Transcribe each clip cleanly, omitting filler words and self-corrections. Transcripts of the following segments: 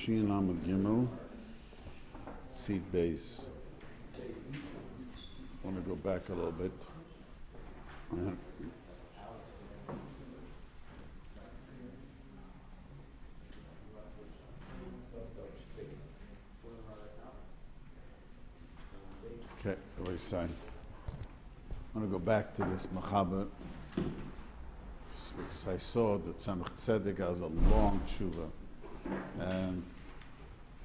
Shiurim Gimel, seat base. I want to go back a little bit. Okay, right side. I want to go back to this Machaber because I saw that Tzemach Tzedek has a long tshuva, and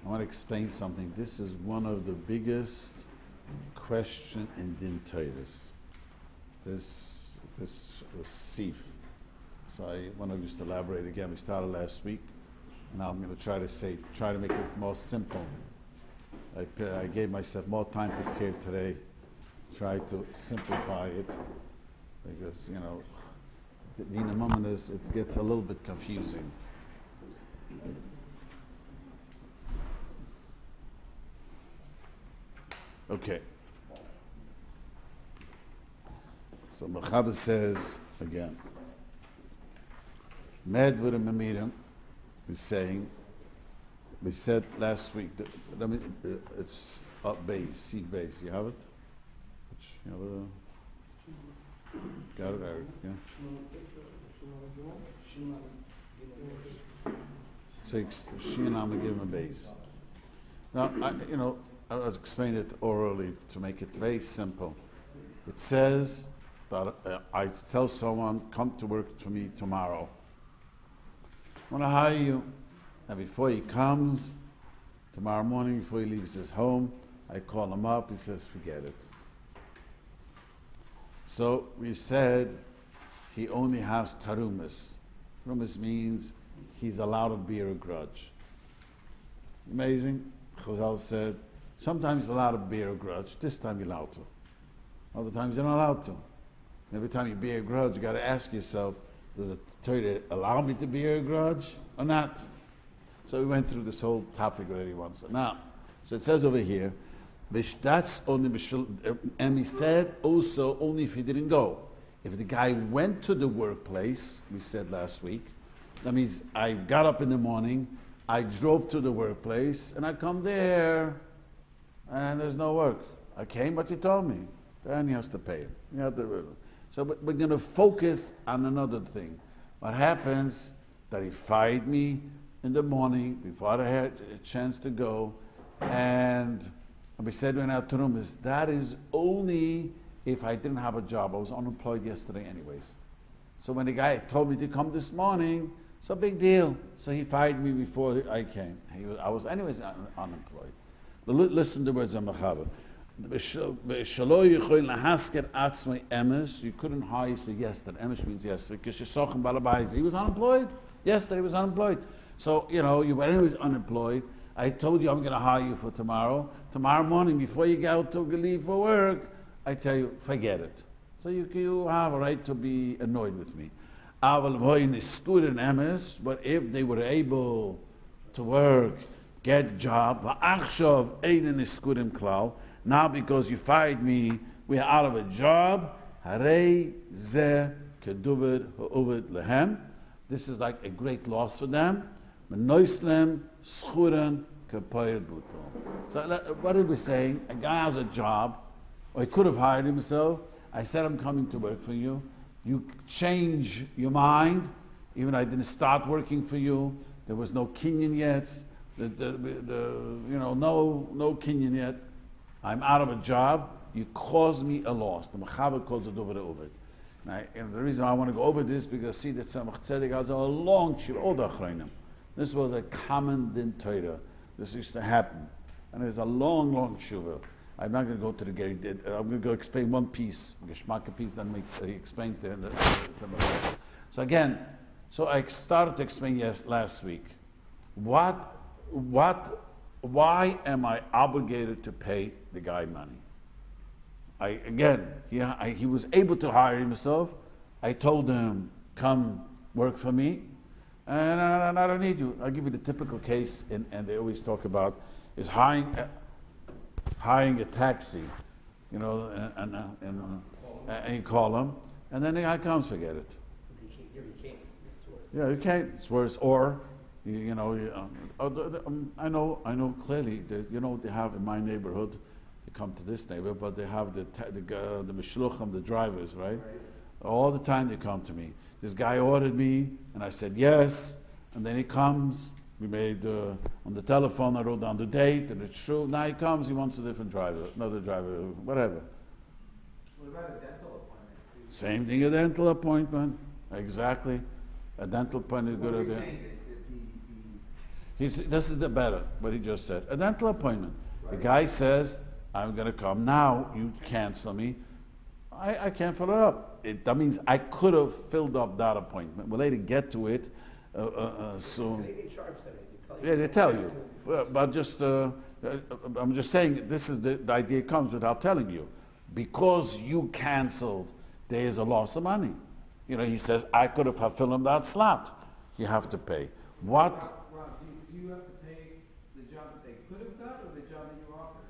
I want to explain something. This is one of the biggest question in Din Teiris. This was Sif. So I want to just elaborate again. We started last week, and now I'm going to try to make it more simple. I gave myself more time to prepare today, try to simplify it, because, you know, in a moment it gets a little bit confusing. Okay. So Mechaber says again, Medvurim Memirim is saying, we said last week that it's up base, seat base. You have it? You have got it, Eric? Yeah. So Shiurim give him a base. Now, I was explaining it orally to make it very simple. It says that I tell someone, come to work for me tomorrow. I want to hire you. And before he comes, tomorrow morning, before he leaves his home, I call him up, he says, forget it. So we said he only has tarumas. Tarumas means he's allowed to bear a grudge. Amazing. Chazal said, sometimes you're allowed to bear a grudge, this time you're allowed to. Other times you're not allowed to. And every time you bear a grudge, you got to ask yourself, does the Torah allow me to bear a grudge or not? So we went through this whole topic already once. Now, so it says over here, that's only, and he said also only if he didn't go. If the guy went to the workplace, we said last week, that means I got up in the morning, I drove to the workplace, and I come there, and there's no work. I came, but you told me. Then he has to pay him. So we're going to focus on another thing. What happens that he fired me in the morning before I had a chance to go, and we said in our Turumis, that is only if I didn't have a job. I was unemployed yesterday anyways. So when the guy told me to come this morning, it's a big deal. So he fired me before I came. I was anyways unemployed. Listen to the words of Mechaber. You couldn't hire, so yesterday. Emes means yesterday, because you saw him balabais. He was unemployed. Yesterday he was unemployed. So, you were anyways unemployed. I told you I'm going to hire you for tomorrow. Tomorrow morning, before you go to leave for work, I tell you, forget it. So you have a right to be annoyed with me. But if they were able to work, get job, now because you fired me, we are out of a job. This is like a great loss for them. So what are we saying? A guy has a job, or he could have hired himself. I said, I'm coming to work for you. You change your mind. Even I didn't start working for you. There was no kinyan yet. No kinyan yet. I'm out of a job. You caused me a loss. The Mechaber calls it over the Ovid. And the reason I want to go over this because see that Tzemach Tzedek has a long shir, all the Achronim. This was a common Din Torah. This used to happen. And there's a long, long tshuva. I'm not going to go to the Geri. I'm going to go explain one piece, Geschmacke piece, then he explains there. So again, I started to explain last week. Why am I obligated to pay the guy money? He was able to hire himself. I told him, come work for me. And I don't need you. I'll give you the typical case, and they always talk about, is hiring a taxi, and you call him, and then the guy comes, forget it. Yeah, you can't. It's worse. Or I know clearly that, they have in my neighborhood, they come to this neighborhood, but they have the mishluchim, the drivers, right? All the time they come to me. This guy ordered me, and I said yes, and then he comes. We made on the telephone. I wrote down the date, and it's true. Now he comes. He wants a different driver, another driver, whatever. What about a dental appointment? Same thing, a dental appointment. Exactly, a dental appointment is good idea. This is the better, what he just said. A dental appointment. Right. The guy says, I'm going to come. Now you cancel me. I can't fill it up. That means I could have filled up that appointment. We'll later get to it. So, yeah, they tell you. But just, I'm just saying, this is the idea comes without telling you. Because you canceled, there is a loss of money. He says, I could have filled in that slot. You have to pay. What? Rob, do you have to pay the job that they could have got or the job that you offered?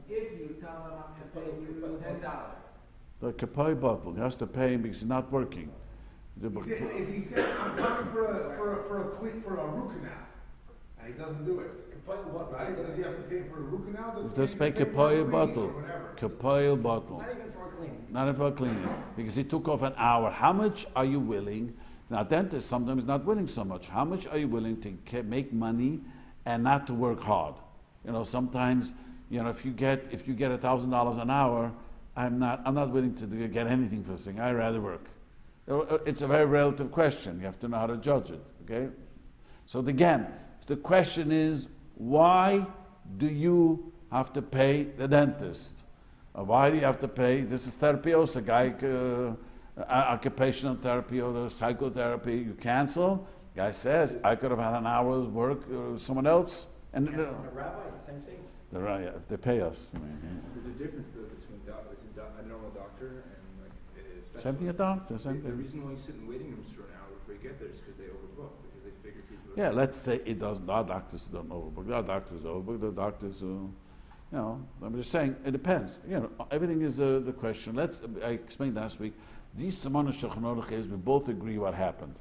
If you tell them I'm going to pay you $10. The kapoi bottle, he has to pay him because he's not working. If he said, I'm coming for a root canal, and he doesn't do it, right? Does he have to pay for a root canal? Does pay kapoi bottle. Kapoi bottle. Not even for a cleaning. Not even for a cleaning. Because he took off an hour. How much are you willing? Now, dentists sometimes not willing so much. How much are you willing to make money and not to work hard? Sometimes, if you get $1,000 an hour, I'm not willing to get anything for this thing. I'd rather work. It's a very relative question. You have to know how to judge it. Okay. So again, the question is, why do you have to pay the dentist? Why do you have to pay? This is therapy also, guy. Occupational therapy or the psychotherapy, you cancel. Guy says, I could have had an hour's work with someone else. And the rabbi, the same thing. If they pay us. There's a difference though between a normal doctor and a specialist. Same thing a doctor, same The thing. reason why you sit in waiting rooms for an hour before you get there is because they overbook, because they figure people. Yeah, let's say it doesn't. Our doctors don't overbook. Our doctors overbook. The doctors, I'm just saying, it depends. Everything is the question. I explained last week. These Siman and Shulchan Aruch is we both agree what happened.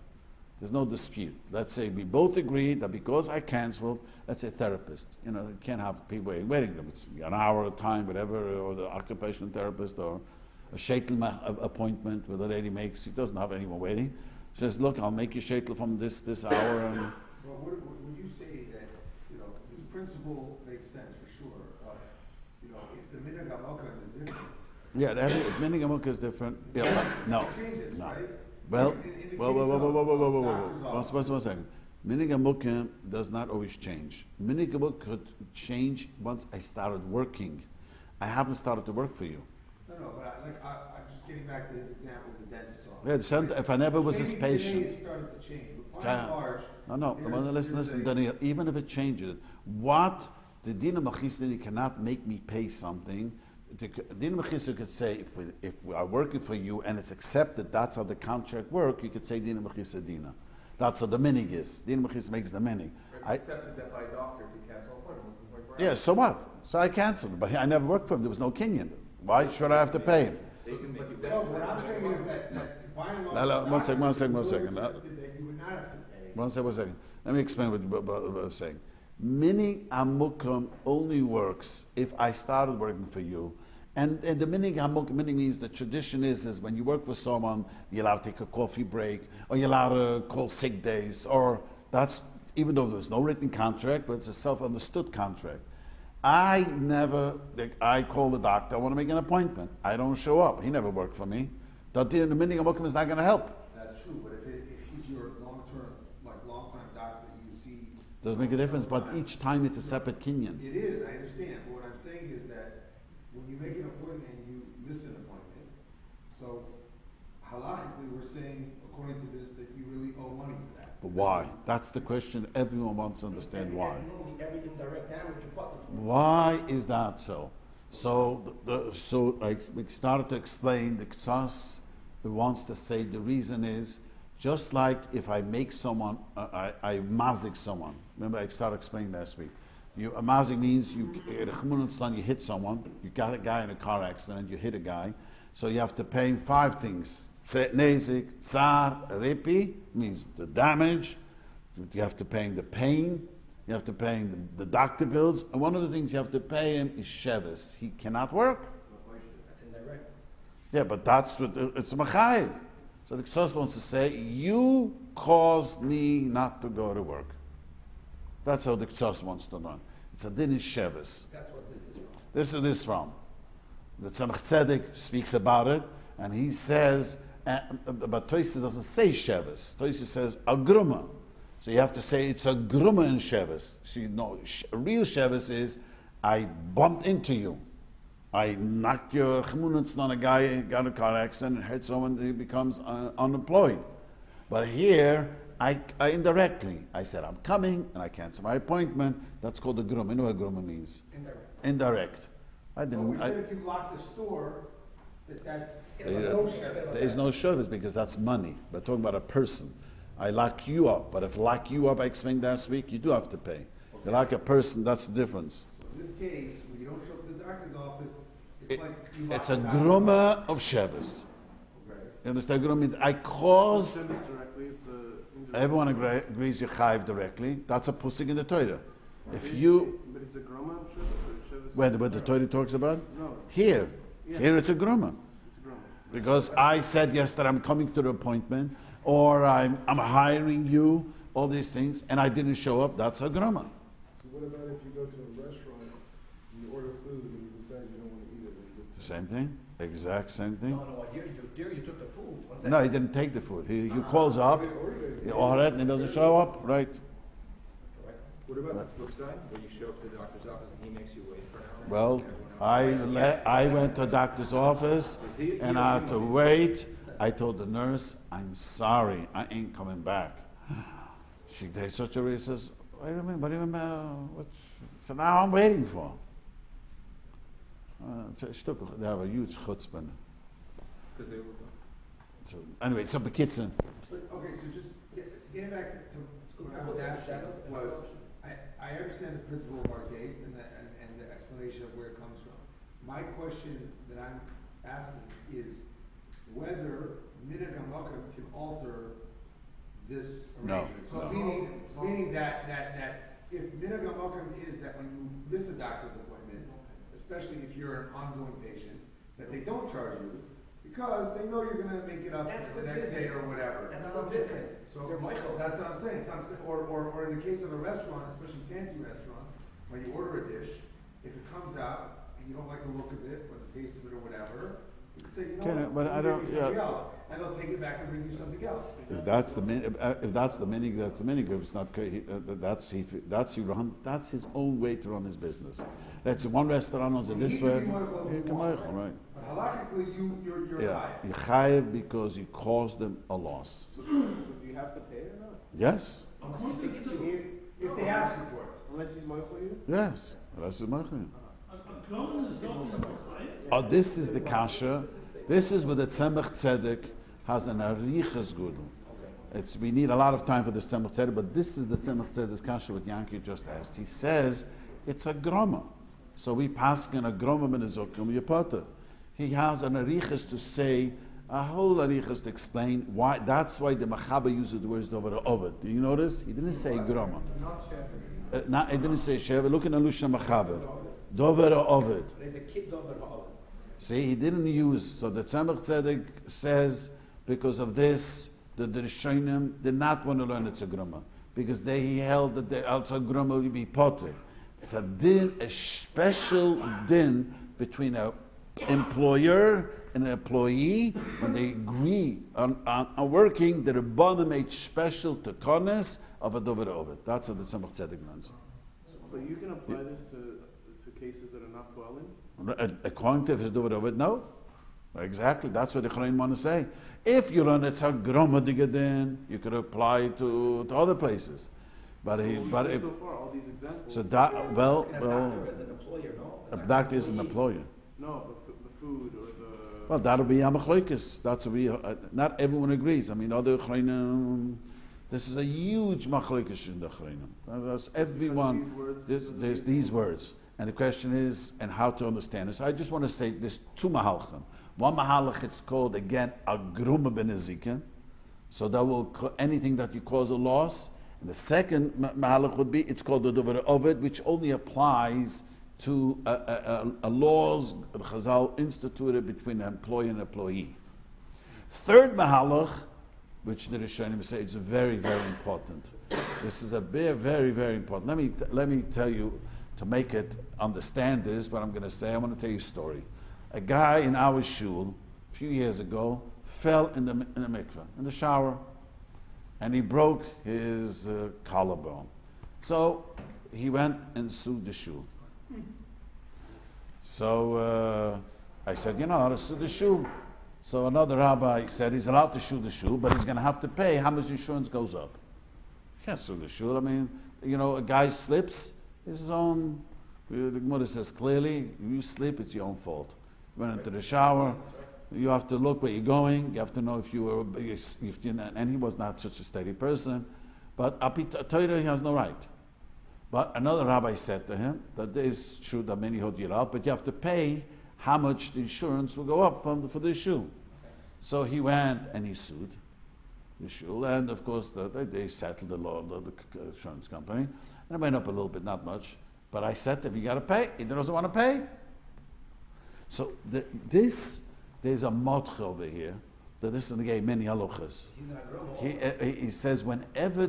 There's no dispute. Let's say we both agree that because I canceled, let's say therapist, you can't have people waiting them. It's an hour at a time, whatever, or the occupational therapist, or a shaitel appointment where the lady makes, she doesn't have anyone waiting. She says, look, I'll make you shaitel from this hour. And well, would you say that, this principle makes sense for sure? If the minhag halacha is different. Yeah, the minhag halacha is different. Yeah, no. It changes, no. right? Well, whoa. One second. Minhag halacha does not always change. Minhag halacha could change once I started working. I haven't started to work for you. No, but I'm just getting back to his example of the dentist's office. Yeah, if I never was his Maybe patient. Today it started to change. But by and large, listen, Daniel, even if it changes, what the Din HaMachis cannot make me pay something. The Din HaMachis could say, if we are working for you and it's accepted, that's how the contract works, you could say Din HaMachis Dina. That's how the minig is. Din HaMachis makes the minig. It's accepted that by a doctor if you cancel appointments in 24 hours. Yeah, so what? So I canceled, but I never worked for him. There was no kinyan. Why should I have to pay him? They can make you what I'm saying is that by and large, No, one second. that you would not have to pay. One second. Let me explain what I was saying. Minig Amukum only works if I started working for you. And the minig Amukum means the tradition is when you work for someone, you're allowed to take a coffee break, or you're allowed to call sick days, or that's, even though there's no written contract, but it's a self-understood contract. I call the doctor, I want to make an appointment. I don't show up. He never worked for me. The minig Amukum is not going to help. That's true, but if he's your long-time doctor that you see... Does make a difference, but each time it's a separate kinyan. It is, I understand, but what I'm saying is that when you make an appointment and you miss an appointment, so halachically we're saying, according to this, that you really owe money for that. But why? That's the question everyone wants to understand why. Everything direct damage you bought them for. Why is that so? So we started to explain the Ksas who wants to say the reason is just like if I make someone, I mazik someone. Remember I started explaining last week. A mazik means you hit someone, you got a guy in a car accident, you hit a guy, so you have to pay him 5 things. Nezik, tsar, ripi means the damage. You have to pay him the pain. You have to pay him the doctor bills. And one of the things you have to pay him is shevis. He cannot work. That's indirect. Yeah, but that's what it's a machayev. So the Ksos wants to say, you caused me not to go to work. That's how the Ksos wants to learn. It's a din shevis. That's what this is from. This is this from. The Tzemach Tzedek speaks about it, and he says, but Tosis doesn't say shevis. Tosis says agruma. So you have to say it's a gruma in shevis. See, no, real shevis is I bumped into you. I knocked your chemunitz on a guy, got a car accident, and hurt someone, he becomes unemployed. But here, I indirectly, I said I'm coming, and I cancel my appointment. That's called a gruma. You know what gruma means? Indirect. Indirect. I But didn't. we said if you lock the store, that's Yeah. no shevis. There is no shevis because that's money. We're talking about a person. I lock you up, but if lock you up, I explained last week, you do have to pay. You lock a person, that's the difference. So in this case, when you don't show up to the doctor's office, it's like you lock It's a the guy. gruma of shevis. Okay. You understand? Gruma means I caused. Send this directly, it's a... Everyone agrees you chayiv directly. That's a pusik in the Torah. If you But it's a groma of Shabbos, or Shabbos... when the Torah talks about No. here, Yeah. here it's a gruma It's a groma. because I said yesterday I'm coming to the appointment or I'm hiring you, all these things, and I didn't show up. That's a gruma. So what about if you go to a restaurant and you order food and you decide you don't want to eat it when you get Same thing, exact same thing. No, here you took the food. One second. No, he didn't take the food. He calls up, he ordered it, and he doesn't show up. Right. Correct. What about the flip side, where you show up to the doctor's office and he makes you wait for an hour? Well, Everyone else- I went to the doctor's office and I had to wait. I told the nurse, I'm sorry, I ain't coming back. She did such a reason, says, wait a minute, what do you mean? So now I'm waiting for. They have a huge chutzpah. 'Cause they were- So anyway, so Bekitzen. But, okay, so just getting back to what I was asking was, I understand the principle of our case and the explanation of where it comes from. My question that I'm asking is whether minhag hamakom can alter this No. arrangement. So meaning that if minhag hamakom is that when you miss a doctor's appointment, especially if you're an ongoing patient, that they don't charge you because they know you're gonna make it up That's the good next day business. or whatever. That's good business. So They're Michael. that's what I'm saying. So or in the case of a restaurant, especially fancy restaurant, when you order a dish, if it comes out and you don't like the look of it or the taste of it or whatever, you can say, you know Can what, it- but I bring don't- me something yeah. else, and they'll take it back and bring you something else. If that's the minig, that's the minig. If it's not, that's his own way to run his business. That's one restaurant runs it He this can way. be Michael if He you can want, Michael, right? But halakhically, you're Yeah, tied. you chayev because you caused them a loss. So do you have to pay it or not? Yes, Unless he fixes you. If they ask you for it. Unless he's Michael you? yes. That's the machine. Hilchon is not in the Chayyim. Oh, this is the kasha. This is where the tzemach tzedek has an arichas gudel. We need a lot of time for this tzemach tzedek, but this is the tzemach tzedek's kasha what Yankee just asked. He says it's a groma. So we pass in a groma ben ezokim yapata. He has an arichas to say a whole arichas to explain why. That's why the Machaba uses the words over ovid. Do you notice? He didn't say groma. He didn't say sheva. Look in Alusha Machaba. Dover ovid. There's a kid over the See, he didn't use. So the Tzemach Tzedek says because of this, the Rishonim did not want to learn it's a gruma because he held that the also gruma will be potter. It's a din, a special din between an employer and an employee when they agree on working. The Rebbeinu made special takonis of a dover ovid. That's what the Tzemach Tzedek learns. But you can apply this to cases that are not Poalim? According to his dover ovid, no. Exactly, that's what the Chachamim want to say. If you learn it's a groma digadin, you could apply it to other places. But if So far, all these examples... so that well, As an employer, no? a doctor is an employer. No, but the food or the... Well, that'll be amachloikis. That's what we. Not everyone agrees. I mean, other Chachamim. This is a huge machloikis in the Chachamim. That's everyone. There's these words, and the question is, and how to understand this. I just want to say there's two mahalchim. One mahalach, it's called again a gruma benezikin. So that will anything that you cause a loss. And the second mahalach would be it's called the dover ovid, which only applies to a laws Chazal instituted between an employee and employee. Third mahalach, which the Rishonim say it's very, very important. This is a very, very important. Let me tell you, to make it understand this, what I'm going to say, I want to tell you a story. A guy in our shul, a few years ago, fell in the mikveh, in the shower, and he broke his collarbone. So he went and sued the shul. So I said, how to sue the shul. So another rabbi said he's allowed to sue the shul, but he's going to have to pay how much insurance goes up. You can't sue the shul. I mean, a guy slips, it's his own. The Gemara says clearly, if you slip, it's your own fault. You went into the shower, you have to look where you're going, you have to know if and he was not such a steady person, but Torah, he has no right. But another rabbi said to him that it is true that many hold you out, but you have to pay how much the insurance will go up for the shul. So he went and he sued the shul, and of course they settled the law, the insurance company, and it went up a little bit, not much. But I said to him, you got to pay. He doesn't want to pay. So there's a motche over here. That this is the game many halachas. He says whenever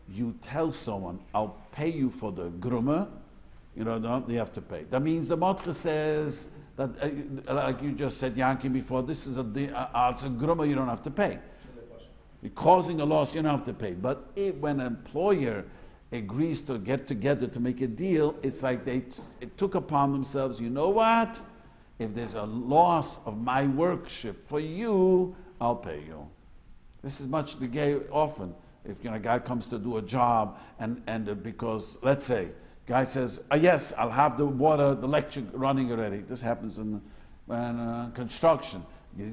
you tell someone, I'll pay you for the gruma, they have to pay. That means the motche says that, like you just said, Yankee, before, this is it's a gruma, you don't have to pay. You're causing a loss, you don't have to pay. But when an employer agrees to get together to make a deal, it's like they took upon themselves, you know what? If there's a loss of my workship for you, I'll pay you. This is much the gay often. If a guy comes to do a job and because, let's say, guy says, yes, I'll have the water, the electric running already. This happens in construction.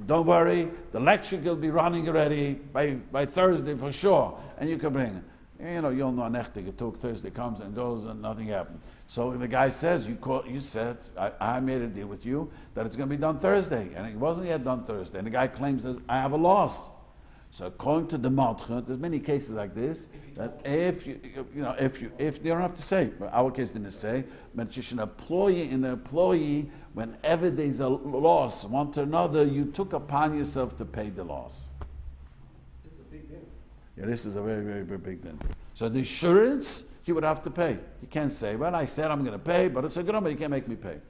Don't worry, the electric will be running already by Thursday for sure, and you can bring it. You all know Nechtig, it took Thursday comes and goes and nothing happened. So the guy says, you said, I made a deal with you that it's going to be done Thursday, and it wasn't yet done Thursday. And the guy claims that I have a loss. So according to the Matcha, there's many cases like this, that if you don't have to say, but our case didn't say, but an employee, whenever there's a loss, one to another, you took upon yourself to pay the loss. This is a big deal. Yeah, this is a very, very, very big thing. So the insurance, he would have to pay. He can't say, well, I said I'm going to pay, but it's a grumma, you can't make me pay.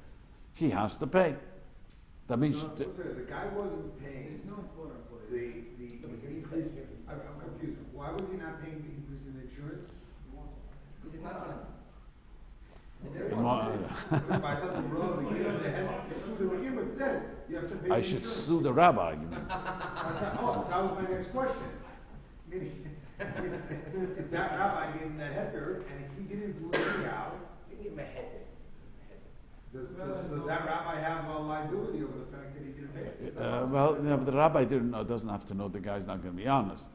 He has to pay. That means... the guy wasn't paying There's no employer. the increase. I'm confused. Why was he not paying the increase in insurance? He's not honest. I thought the rules, they had to sue the Regime, said you have to pay I the should insurance. sue the rabbi, you mean. So that was my next question. If that rabbi gave him that header, and if he didn't do it anyhow, does that rabbi have a liability over the fact that he didn't pay it? But the rabbi doesn't have to know the guy's not going to be honest.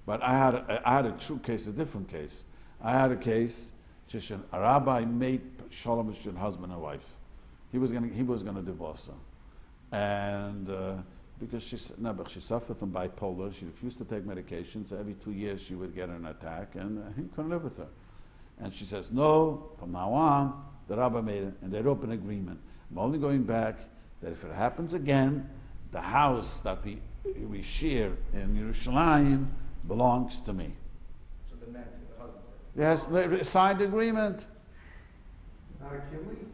But I had a true case, a different case. I had a case, a rabbi made shalom between husband and wife. He was going to divorce her, and because she suffered from bipolar, she refused to take medication. So every 2 years she would get an attack, and he couldn't live with her. And she says, "No, from now on." The rabbi made it, and they wrote an agreement. I'm only going back that if it happens again, the house that we share in Yerushalayim belongs to me. So the man said, the husband said. Yes, signed agreement. Not a Kimley?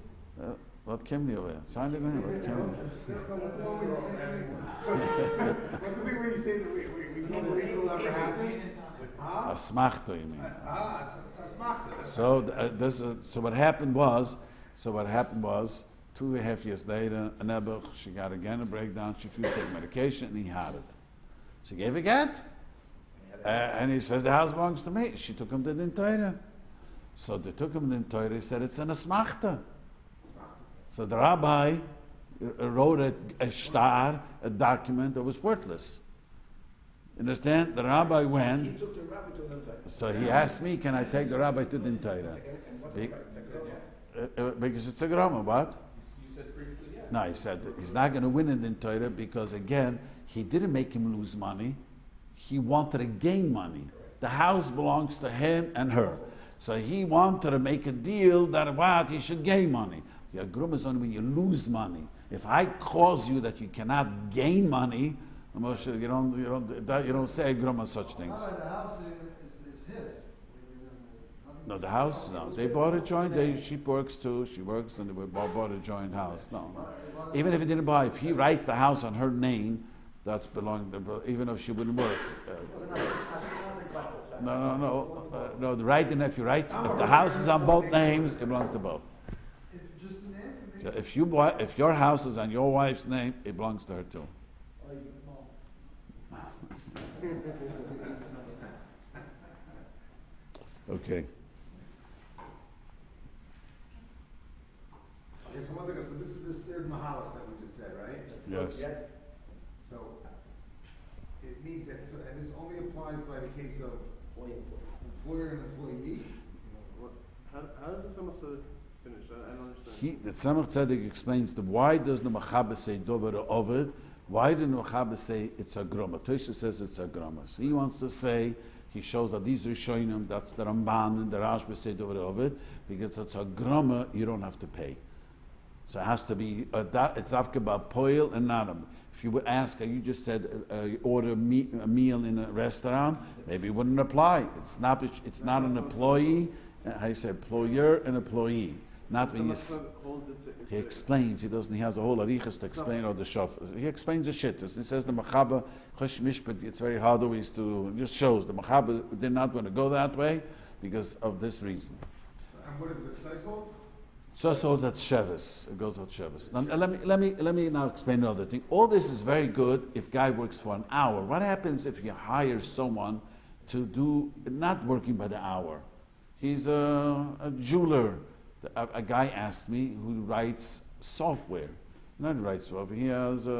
What Kimli over here? Signed agreement. What Kimli? What's the thing where you say that we don't believe it will ever happen? A smachta, you mean? It's a smachta. So what happened was, 2.5 years later, she got again a breakdown. She refused to take medication, and he had it. She gave a get, and he says the house belongs to me. She took him to the Torah. So they took him to the Torah. He said it's an asmachta. So the rabbi wrote a document that was worthless. Understand? The rabbi went. He took the rabbi to the Torah. So he asked me, can I take the rabbi to the Torah? And what's the price? Because it's a grama, what? You said previously yes. No, he said that he's not going to win it in Torah because, again, he didn't make him lose money. He wanted to gain money. The house belongs to him and her. So he wanted to make a deal that what he should gain money. Your grum is only when you lose money. If I cause you that you cannot gain money, Moshe, you don't say grum on such things. How about the house is his? No, the house, no. They bought a joint. She works too. She works, and they bought a joint house. No. Even if he didn't buy, if he writes the house on her name, that's belonging to, even if she wouldn't work. No. If the house is on both names, it belongs to both. If just the name, So if your house is on your wife's name, it belongs to her too. Okay. Okay, so one second, so this is this third mahalach that we just said, right? Yes. So, it means that, so, and this only applies by the case of employer and employee? How does the Samach finish? I don't understand. The Tzemach Tzedek explains why does the Mechaber say Dover Ovid? Why did the Mechaber say it's a groma? Tosha says it's a groma. So he wants to say, he shows that these Rishonim, that's the Ramban and the Rashba say Dover Ovid, because it's a groma, you don't have to pay. So it has to be, it's after about Poil and Nadam. If you would ask, you just said order a meal in a restaurant, maybe it wouldn't apply. It's not an employee, how you say, employer and employee. Not when you. He explains. He doesn't. He has a whole arichas to explain all the shofar. He explains the shittas. He says the Machaba Chosh Mishpat. It's very hard always to. It just shows the Machaba. They're not going to go that way because of this reason. And what is the Seisol? So that's Shevis. It goes out Shevis. Now, let me now explain another thing. All this is very good if guy works for an hour. What happens if you hire someone to do not working by the hour? He's a jeweler. A guy asked me who writes software. Not writes software. He has I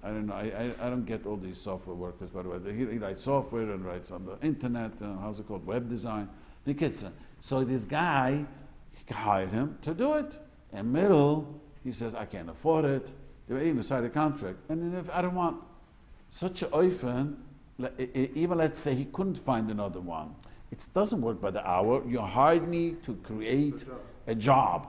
don't know. I don't get all these software workers, by the way. He writes software and writes on the internet. How's it called? Web design. So this guy, he hired him to do it. In middle, he says, I can't afford it. They even signed a contract. And then if I don't want such a oifen, even let's say he couldn't find another one. It doesn't work by the hour. You hired me to create a job.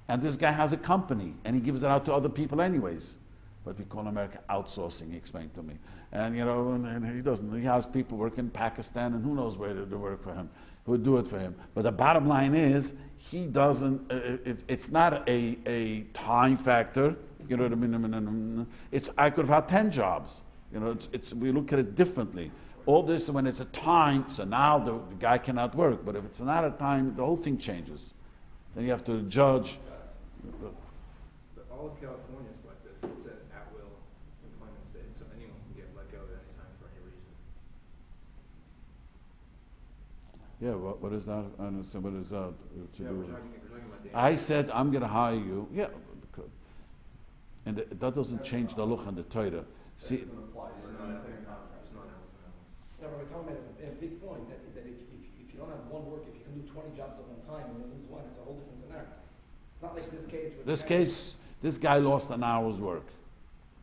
And this guy has a company, and he gives it out to other people anyways. But we call in America outsourcing, he explained to me. And and he doesn't. He has people work in Pakistan, and who knows where to work for him, who would do it for him. But the bottom line is, he doesn't, it's not a time factor. You know what I mean? I could have had 10 jobs. We look at it differently. All this, when it's a time, so now the guy cannot work. But if it's not a time, the whole thing changes. Then you have to judge. But all of California is like this. It's an at-will employment state, so anyone can get let go at any time for any reason. Yeah, what is that? I understand. What is that to do? We're talking about the I said, I'm going to hire you. Yeah, and that doesn't change the look on the Torah. See, So we're talking about a big point that if you don't have one work, if you can do 20 jobs at one time and you lose one, it's a whole different scenario. It's not like this case. This guy lost an hour's work.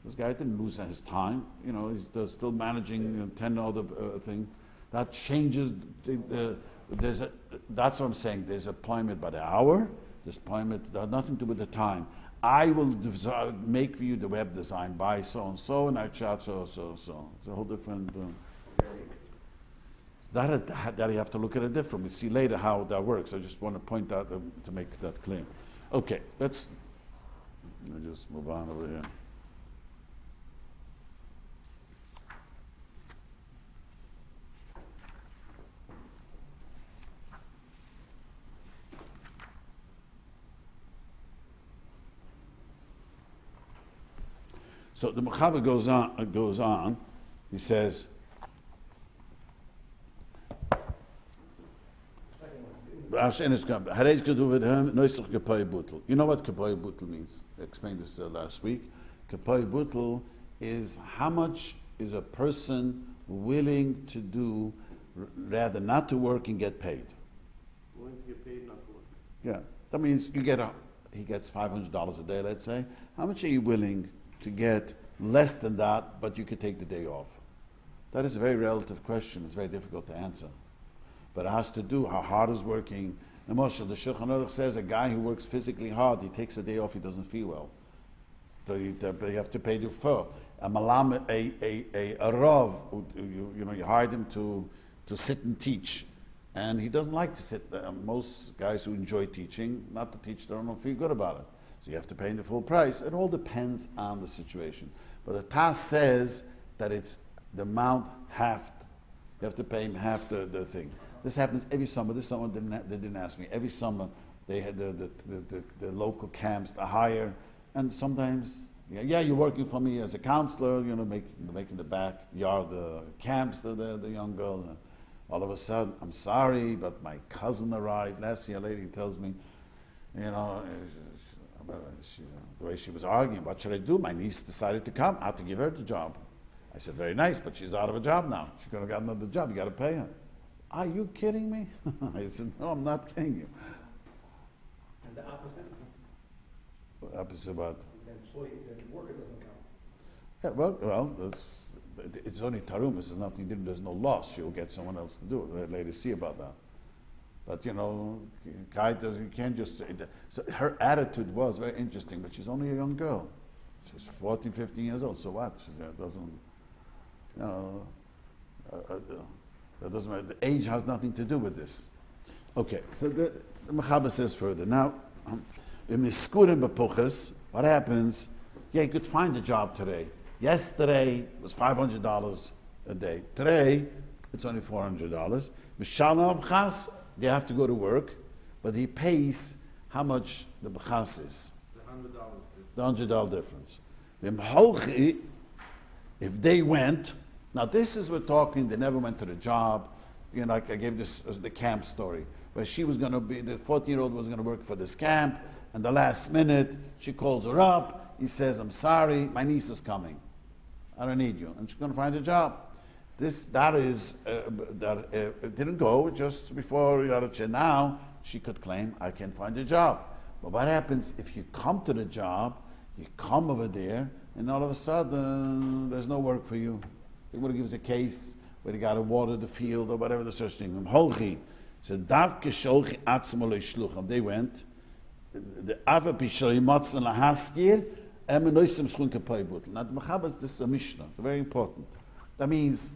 This guy didn't lose his time. He's still managing 10 other things. That changes. That's what I'm saying. There's employment by the hour. There's employment that has nothing to do with the time. I will make for you the web design by so and so, and I charge so. It's a whole different. That you have to look at it different. We see later how that works. I just want to point out to make that clear. Okay, let's just move on over here. So the Mechaber goes on. He says. You know what kapoi butel means? I explained this last week. Kapoi butel is how much is a person willing to do rather not to work and get paid. Willing to get paid, not to work. Yeah, that means you get he gets $500 a day, let's say. How much are you willing to get less than that, but you could take the day off? That is a very relative question. It's very difficult to answer. But it has to do how hard is working. And Moshe, the Shulchan Aruch says a guy who works physically hard, he takes a day off, he doesn't feel well. So you have to pay the fur. A malam, a rav, you hired him to sit and teach. And he doesn't like to sit there. Most guys who enjoy teaching, not to teach, they don't feel good about it. So you have to pay him the full price. It all depends on the situation. But the TAS says that it's the amount halved. You have to pay him half the thing. This happens every summer. This summer they didn't ask me. Every summer they had the local camps, the hire, and sometimes you're working for me as a counselor. Making the backyard camps the young girls. And all of a sudden, I'm sorry, but my cousin arrived. Last year, a lady tells me, the way she was arguing, what should I do? My niece decided to come. I have to give her the job. I said, very nice, but she's out of a job now. She could have got another job. You got to pay her. Are you kidding me? I said, no, I'm not kidding you. And the opposite? The opposite what? The employee, the worker doesn't count. Yeah, well, it's only tarumas. There's nothing. There's no loss. She'll get someone else to do it. We'll later see about that. But you can't just say that. So her attitude was very interesting. But she's only a young girl. She's 14, 15 years old. So what? She doesn't. That doesn't matter. The age has nothing to do with this. Okay. So the Mechaber says further. Now, what happens? Yeah, you could find a job today. Yesterday it was $500 a day. Today it's only $400. They have to go to work, but he pays how much the b'chas is. The $100 difference. If they went, now this is we're talking. They never went to the job. Like I gave this the camp story, where she was going to be the 14-year-old was going to work for this camp, and the last minute she calls her up. He says, "I'm sorry, my niece is coming. I don't need you," and she's going to find a job. It didn't go just before Halacha. Now she could claim, "I can't find a job." But what happens if you come to the job, you come over there, and all of a sudden there's no work for you? They would give us a case where they got to water the field or whatever the such thing. So they went. The Ava Pishoy Matzna Lahaskir. Now the Mechaber, this is a Mishnah, it's very important. That means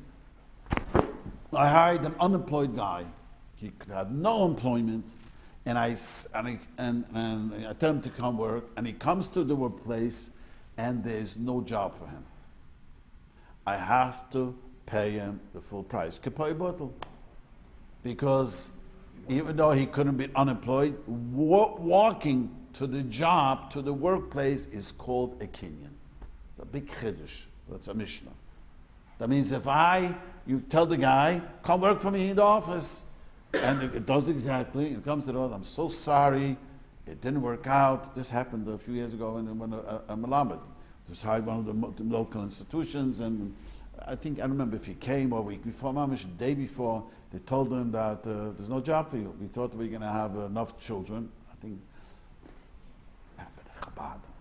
I hired an unemployed guy. He had no employment, and I tell him to come work, and he comes to the workplace, and there's no job for him. I have to pay him the full price, because even though he couldn't be unemployed, walking to the job, to the workplace, is called a kinyan. It's a big chiddush. That's a Mishnah. That means you tell the guy, come work for me in the office, and it does exactly, it comes to the office, I'm so sorry, it didn't work out. This happened a few years ago when a Malamed was hired one of the local institutions, and I remember if he came a week before, Mamish, the day before, they told him that there's no job for you. We thought we were going to have enough children. I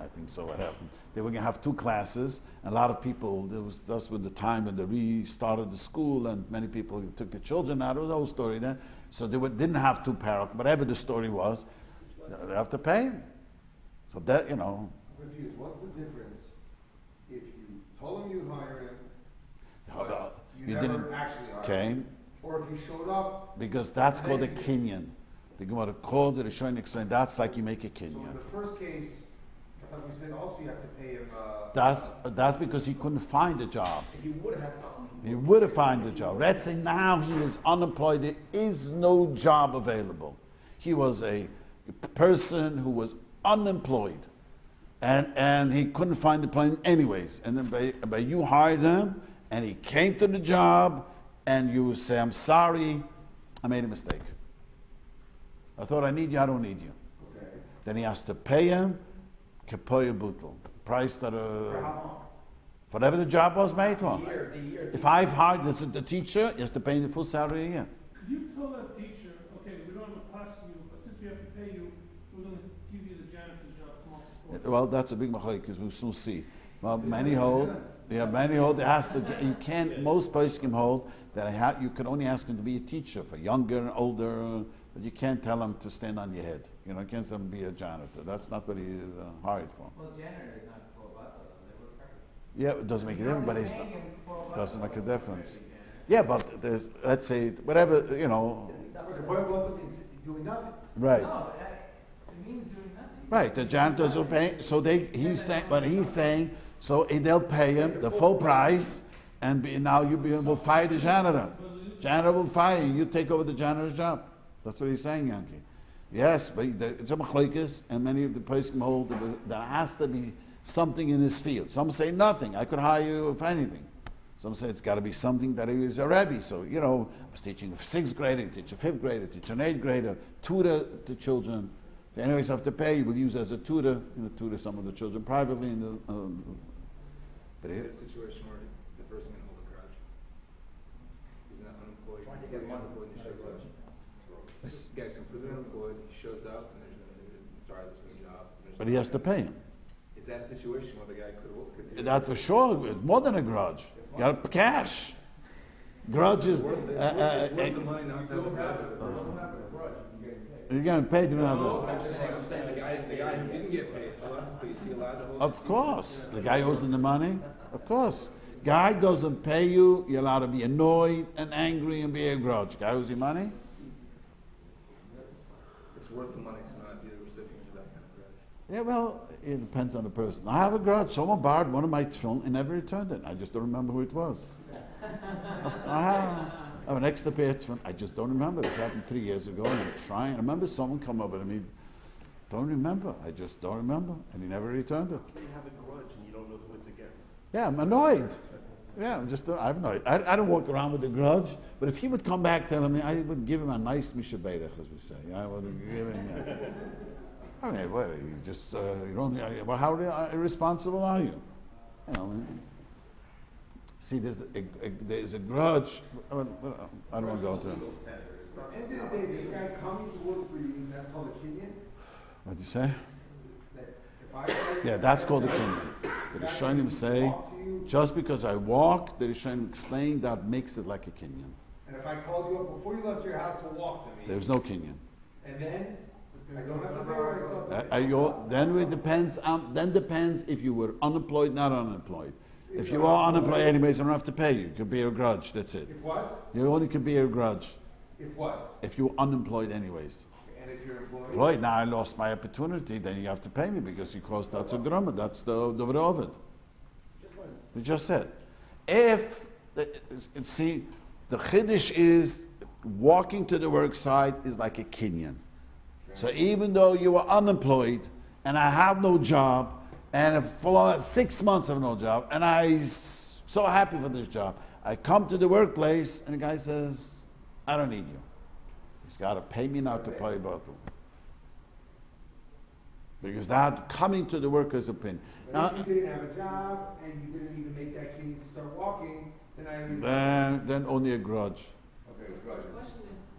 think so. What happened? They were going to have 2 classes. And a lot of people. That's when the time when they restarted the school, and many people took the children out. It was the whole story there. So they didn't have 2 parents. Whatever the story was, they have to pay him. So that I'm confused. What's the difference if you told him you hire him, but you never actually hired him, or if he showed up? Because that's called a kinyan. The Gemara calls it a showing explain. That's like you make a kinyan. So in the first case, I thought we said also you have to pay him. That's because he couldn't find a job. He would have. He would have found a job. Let's say now he is unemployed. There is no job available. He was a person who was unemployed, and he couldn't find employment anyways. And then by you hired him, and he came to the job, and you say, "I'm sorry, I made a mistake. I thought I need you, I don't need you." Okay. Then he has to pay him kepoya butel, price that For how long? whatever the job was made for. The year. If I've hired the teacher, he has to pay him the full salary a year. Could you tell that teacher, okay, we don't have a class for you, but since we have to pay you, we're gonna give you the janitor's job, come on. Well, that's a big machlokes because we'll soon see. Well, many hold. Yeah, many hold. It has to. You can't. Most places can hold that. You can only ask him to be a teacher for younger and older, but you can't tell him to stand on your head. You know, you can't tell him to be a janitor. That's not what he is hired for. Well, janitor is not full about they work hard. Yeah, it doesn't make a difference, but it's Paying him full about doesn't make a difference. janitor. Yeah, but there's, let's say, whatever, you know, The point of means doing nothing. right. No, it means doing nothing. Right, the janitors will pay, so he's saying, so they'll pay him the full price, and now will fire the janitor. Janitor will fire you, you take over the janitor's job. That's what he's saying, Yankee. Yes, but it's a machlokes, and many of the places can hold that there has to be something in his field. Some say nothing, I could hire you for anything. Some say it's got to be something that he was a Rabbi. So, you know, I was teaching a 6th grader, teach a 5th grader, teach an 8th grader, tutor to children. If you anyways have to pay, you will use as a tutor, tutor some of the children privately. But Is it a situation where the person can hold a grudge? He's not unemployed. Trying to get money unemployed and he shows up. This guy's completely unemployed, he shows up and there's no job. But he has to pay him. Is that a situation where the guy could That for sure, it's more than a grudge. You got cash. Grudge is. it's worth the money not to have a grudge. You're getting paid, you don't have No, a. I'm saying the guy who didn't get paid, is he allowed to hold? Of course. The guy owes him the money. Of course. Guy doesn't pay you, you're allowed to be annoyed and angry and be a grudge. Guy owes you money? It's worth the money to not be the recipient of that kind of grudge. Yeah, well, it depends on the person. I have a grudge. Someone borrowed one of my tefillin and never returned it. I just don't remember who it was. I have an extra pair of tefillin. I just don't remember. This happened 3 years ago, and I'm trying. I remember someone come over to me. Don't remember. I just don't remember, and he never returned it. You have a grudge and you don't know who it's against. Yeah, I'm annoyed. Yeah, I'm annoyed. I don't walk around with a grudge, but if he would come back telling me, I would give him a nice Mishpat, as we say. I would give him. I mean, what? You just you don't. Well, how irresponsible are you? You know. See, there's a grudge. I don't want to go into it. At the end of the day, this guy coming to work for you, that's called a Kenyan. What do you say? That if I Yeah, that's called a kinyan. The Rishonim say, just because I walk, the Rishonim explain that makes it like a kinyan. And if I called you up before you left your house to walk to me, There's no kinyan. and then I don't have to pay myself. Then it depends. Then depends if you were unemployed, not unemployed. If you are unemployed anyways, I don't have to pay you. You could be a grudge. That's it. If what? You only could be a grudge If what? if you're unemployed anyways. And if you're employed? Employed, now I lost my opportunity. Then you have to pay me because that's a drama. That's the Ovid. We just said, see, the chiddush is walking to the work site is like a kinyan. So even though you are unemployed and I have no job, and for 6 months I have no job, and I'm so happy for this job, I come to the workplace and the guy says, I don't need you. He's got to pay me now to play bottle. Because that coming to the worker's opinion. But if you didn't have a job and you didn't even make that Kenyan to start walking, then Then only a grudge. Okay, gotcha.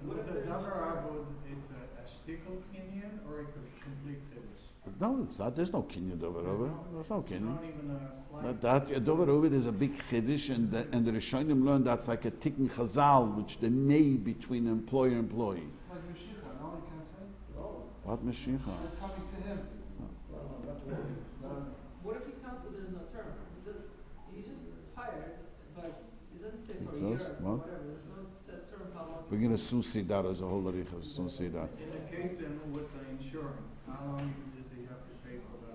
What if the number avod it's a shtickle kinyan or it's a complete chiddush? No, it's not. There's no kinyan over. There's no kinyan. Not even a slight. That Dover Ovid is a big chiddush, and the Rishonim learn that's like a tikkun chazal, which they made between employer and employee. It's like Mashiach, no one can say. What Mashiach? It's coming to him. What if he counts but there's no term? He's just hired, but it doesn't say for a It year does? or What? whatever. There's no set term how long. We're going to soon see that as a whole aricha. Soon see that. In the case with the insurance, how long does he have to pay for the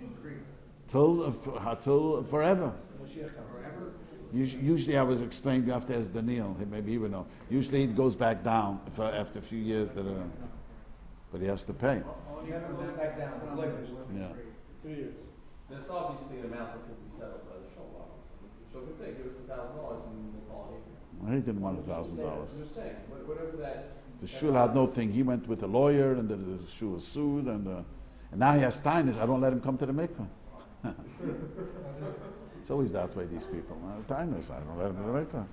increase? Till forever. Forever? Usually, I was explaining after as Daniel. Maybe he would know. Usually, it goes back down after a few years. But he has to pay. Only Never for goes that back down. sum Look, is what's Yeah. increased. 3 years. That's obviously an amount that can be settled by the show, obviously. The show can say, give us $1,000 and we'll call it. He didn't want I'm $1,000. just saying, whatever that. The shul had no thing. He went with a lawyer, and the shul was sued, and now he has tinus. I don't let him come to the mikveh. It's always that way. These people, tinus. I don't let him to the mikveh.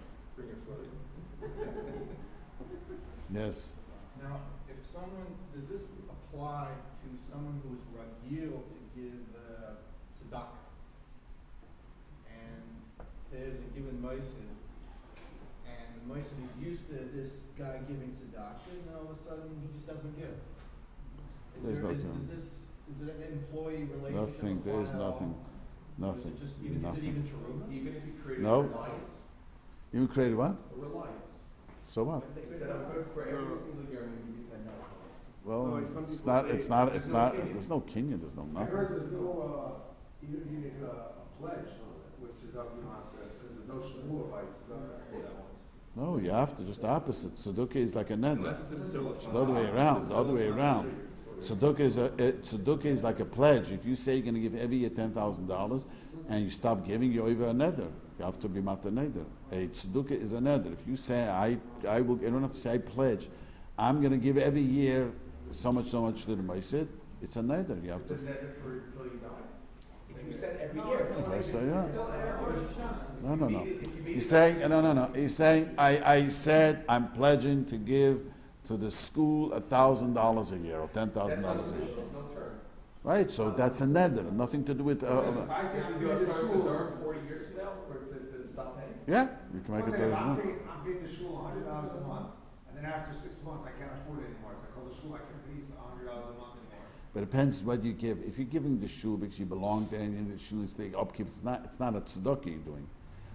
Yes. Now, if someone, does this apply apply to someone who's ragil to give tzedakah? And there's a given meisid, and the meisid is used to this guy giving tzedakah, and then all of a sudden he just doesn't give. Is it an employee relationship? Nothing. There is nothing. Nothing. Is it even true? Even if you created No. a reliance. You created what? A reliance. So what? They said, I'm good for every single year, I'm gonna give you $10. Well, No, like some it's people not. say It's not. there's It's no not. opinion. There's no kinyan. There's no I nothing. heard there's no, even if you make a pledge with tzedakah, you don't have to, because there's no shmua by tzedakah. No, you have to. Just the opposite. Tzedukah is like a neder. Unless it's in the silver It's the other way around. The other way around. Tzedukah is like a pledge. If you say you're going to give every year $10,000 and you stop giving, you're over a neder. You have to be mat a neder. A tzedukah is a neder. If you say I will, you don't have to say I pledge. I'm going to give every year so much to the meisid. It's a neder. You have It's a to. net for until you die. If you said every year, if you I say say yeah. No. If you made He's it- saying no. He's saying I said I'm pledging to give to the school $1,000 a year or $10,000 a year. There's no term. Right. So that's a neder. Nothing to do with. If I say I'm If you paying have the to shul, learn 40 years from now to stop paying. Yeah, you can make one it second, there. I'm saying I'm paying the shul $100 a month, and then after 6 months I can't afford it anymore. So I call the shul, I can't pay $100 a month anymore. But it depends what you give. If you're giving the shul because you belong there and the shul is the upkeep, it's not a tzedakah you're doing.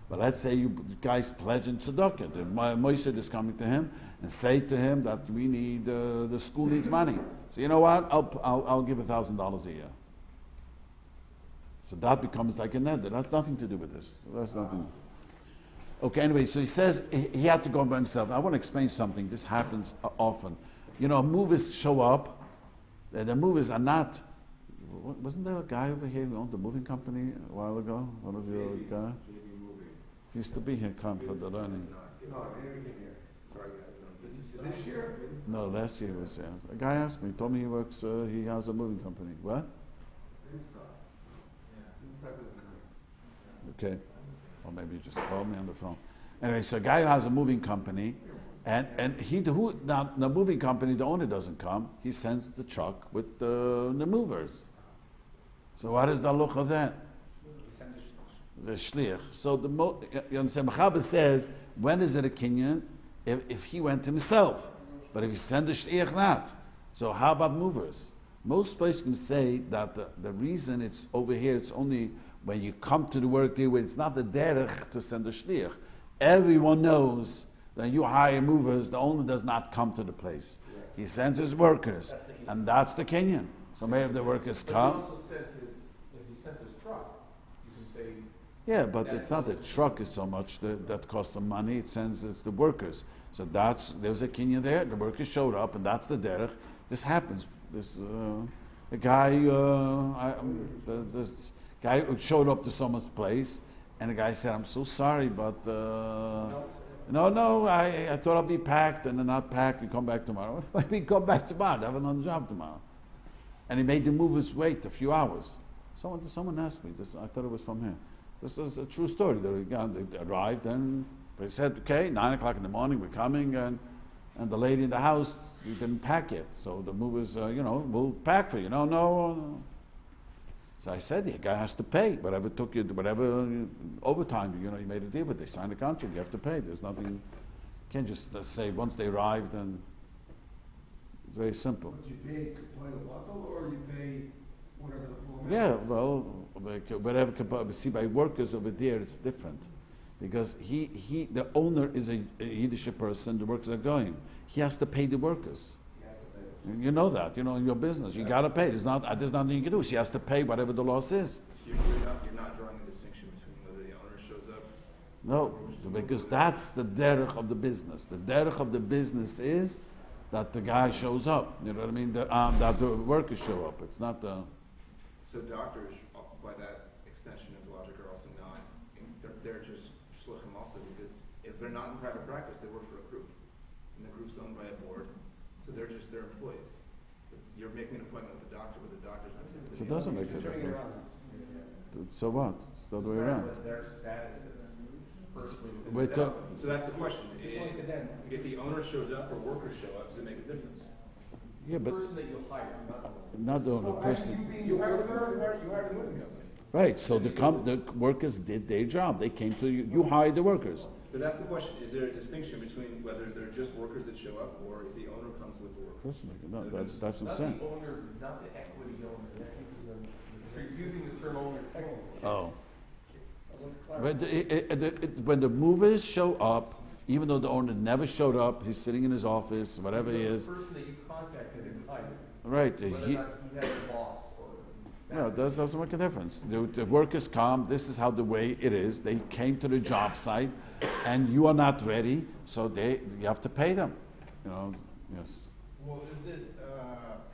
But let's say you guys pledging tzedakah. The moisid is coming to him and say to him that we need the school needs money. So you know what? I'll give $1,000 a year. So that becomes like a neder. That's nothing to do with this. That's nothing. Okay. Anyway, so he says he had to go by himself. I want to explain something. This happens often. You know, movers show up. The movers are not. Wasn't there a guy over here who owned the moving company a while ago? One of your guys? He used to be here, come for the learning. No, everything here. Sorry guys. This year? No, last year he was there. A guy asked me, told me he works, he has a moving company. What? Okay. Or maybe you just called me on the phone. Anyway, so a guy who has a moving company, and now the moving company, the owner doesn't come. He sends the truck with the movers. So what is the halacha of that? The shliach. So you understand? Mechaber says, when is it a kinyan? If he went himself, but if he sent the shliach, not. So how about movers? Most places can say that the reason it's over here, it's only when you come to the work there, where it's not the derech to send the shliach. Everyone knows that you hire movers, the owner does not come to the place. He sends his workers, and that's the kinyan. So maybe if the workers But come. he also sent if he sent his truck, you can say. Yeah, but it's not the truck is so much that costs some money. It's the workers. So there's a kinyan there. The workers showed up, and that's the derech. This happens. This guy who showed up to someone's place, and the guy said, "I'm so sorry, but no, I thought I'll be packed, and then not packed. You come back tomorrow. We come back tomorrow. I have another job tomorrow." And he made the movers wait a few hours. Someone asked me this. I thought it was from him. This was a true story. They arrived and they said, "Okay, 9 o'clock in the morning, we're coming," and the lady in the house, you didn't pack yet. So the movers, we'll pack for you. No. So I said, the guy has to pay whatever overtime. You made a deal, but they signed a contract. You have to pay. There's nothing. You can't just say once they arrive, then it's very simple. But you pay by the bottle, or you pay whatever the full amount? Yeah, well, whatever. See, by workers over there, it's different, because the owner is a Yiddish person. The workers are going. He has to pay the workers. He has to pay. You know that. In your business, you got to pay. There's nothing you can do. She has to pay whatever the law says. You're not drawing a distinction between whether the owner shows up. No, because that's the derech of the business. The derech of the business is that the guy shows up. You know what I mean? That the workers show up. It's not the. So doctors, by that extension of logic, are also not. They're just shluchim also, because if they're not in private practice, they work for a group, and the group's owned by a board, so they're employees. You're making an appointment with the doctor, but the doctor's not. So it doesn't make a difference. So what? It's the other way around. Their status is firstly. So that's the question. If the owner shows up or workers show up, does it make a difference? Yeah, The but person that you hire, not the owner. not the owner, the person. You hired the moving company. Right, so the workers did their job. They came to you. You hired the workers. But that's the question, is there a distinction between whether they're just workers that show up, or if the owner comes with the workers? No, that's what I'm Not saying. the owner, not the equity owner. He's using the term owner technically. Oh. Let's clarify. When the movers show up, even though the owner never showed up, he's sitting in his office, whatever he is. The person that you contacted and hired, Right. whether or not he has a boss or. No, that doesn't make a difference. The workers come, this is how the way it is. They came to the job site, and you are not ready, so you have to pay them. You know, yes. Well, is it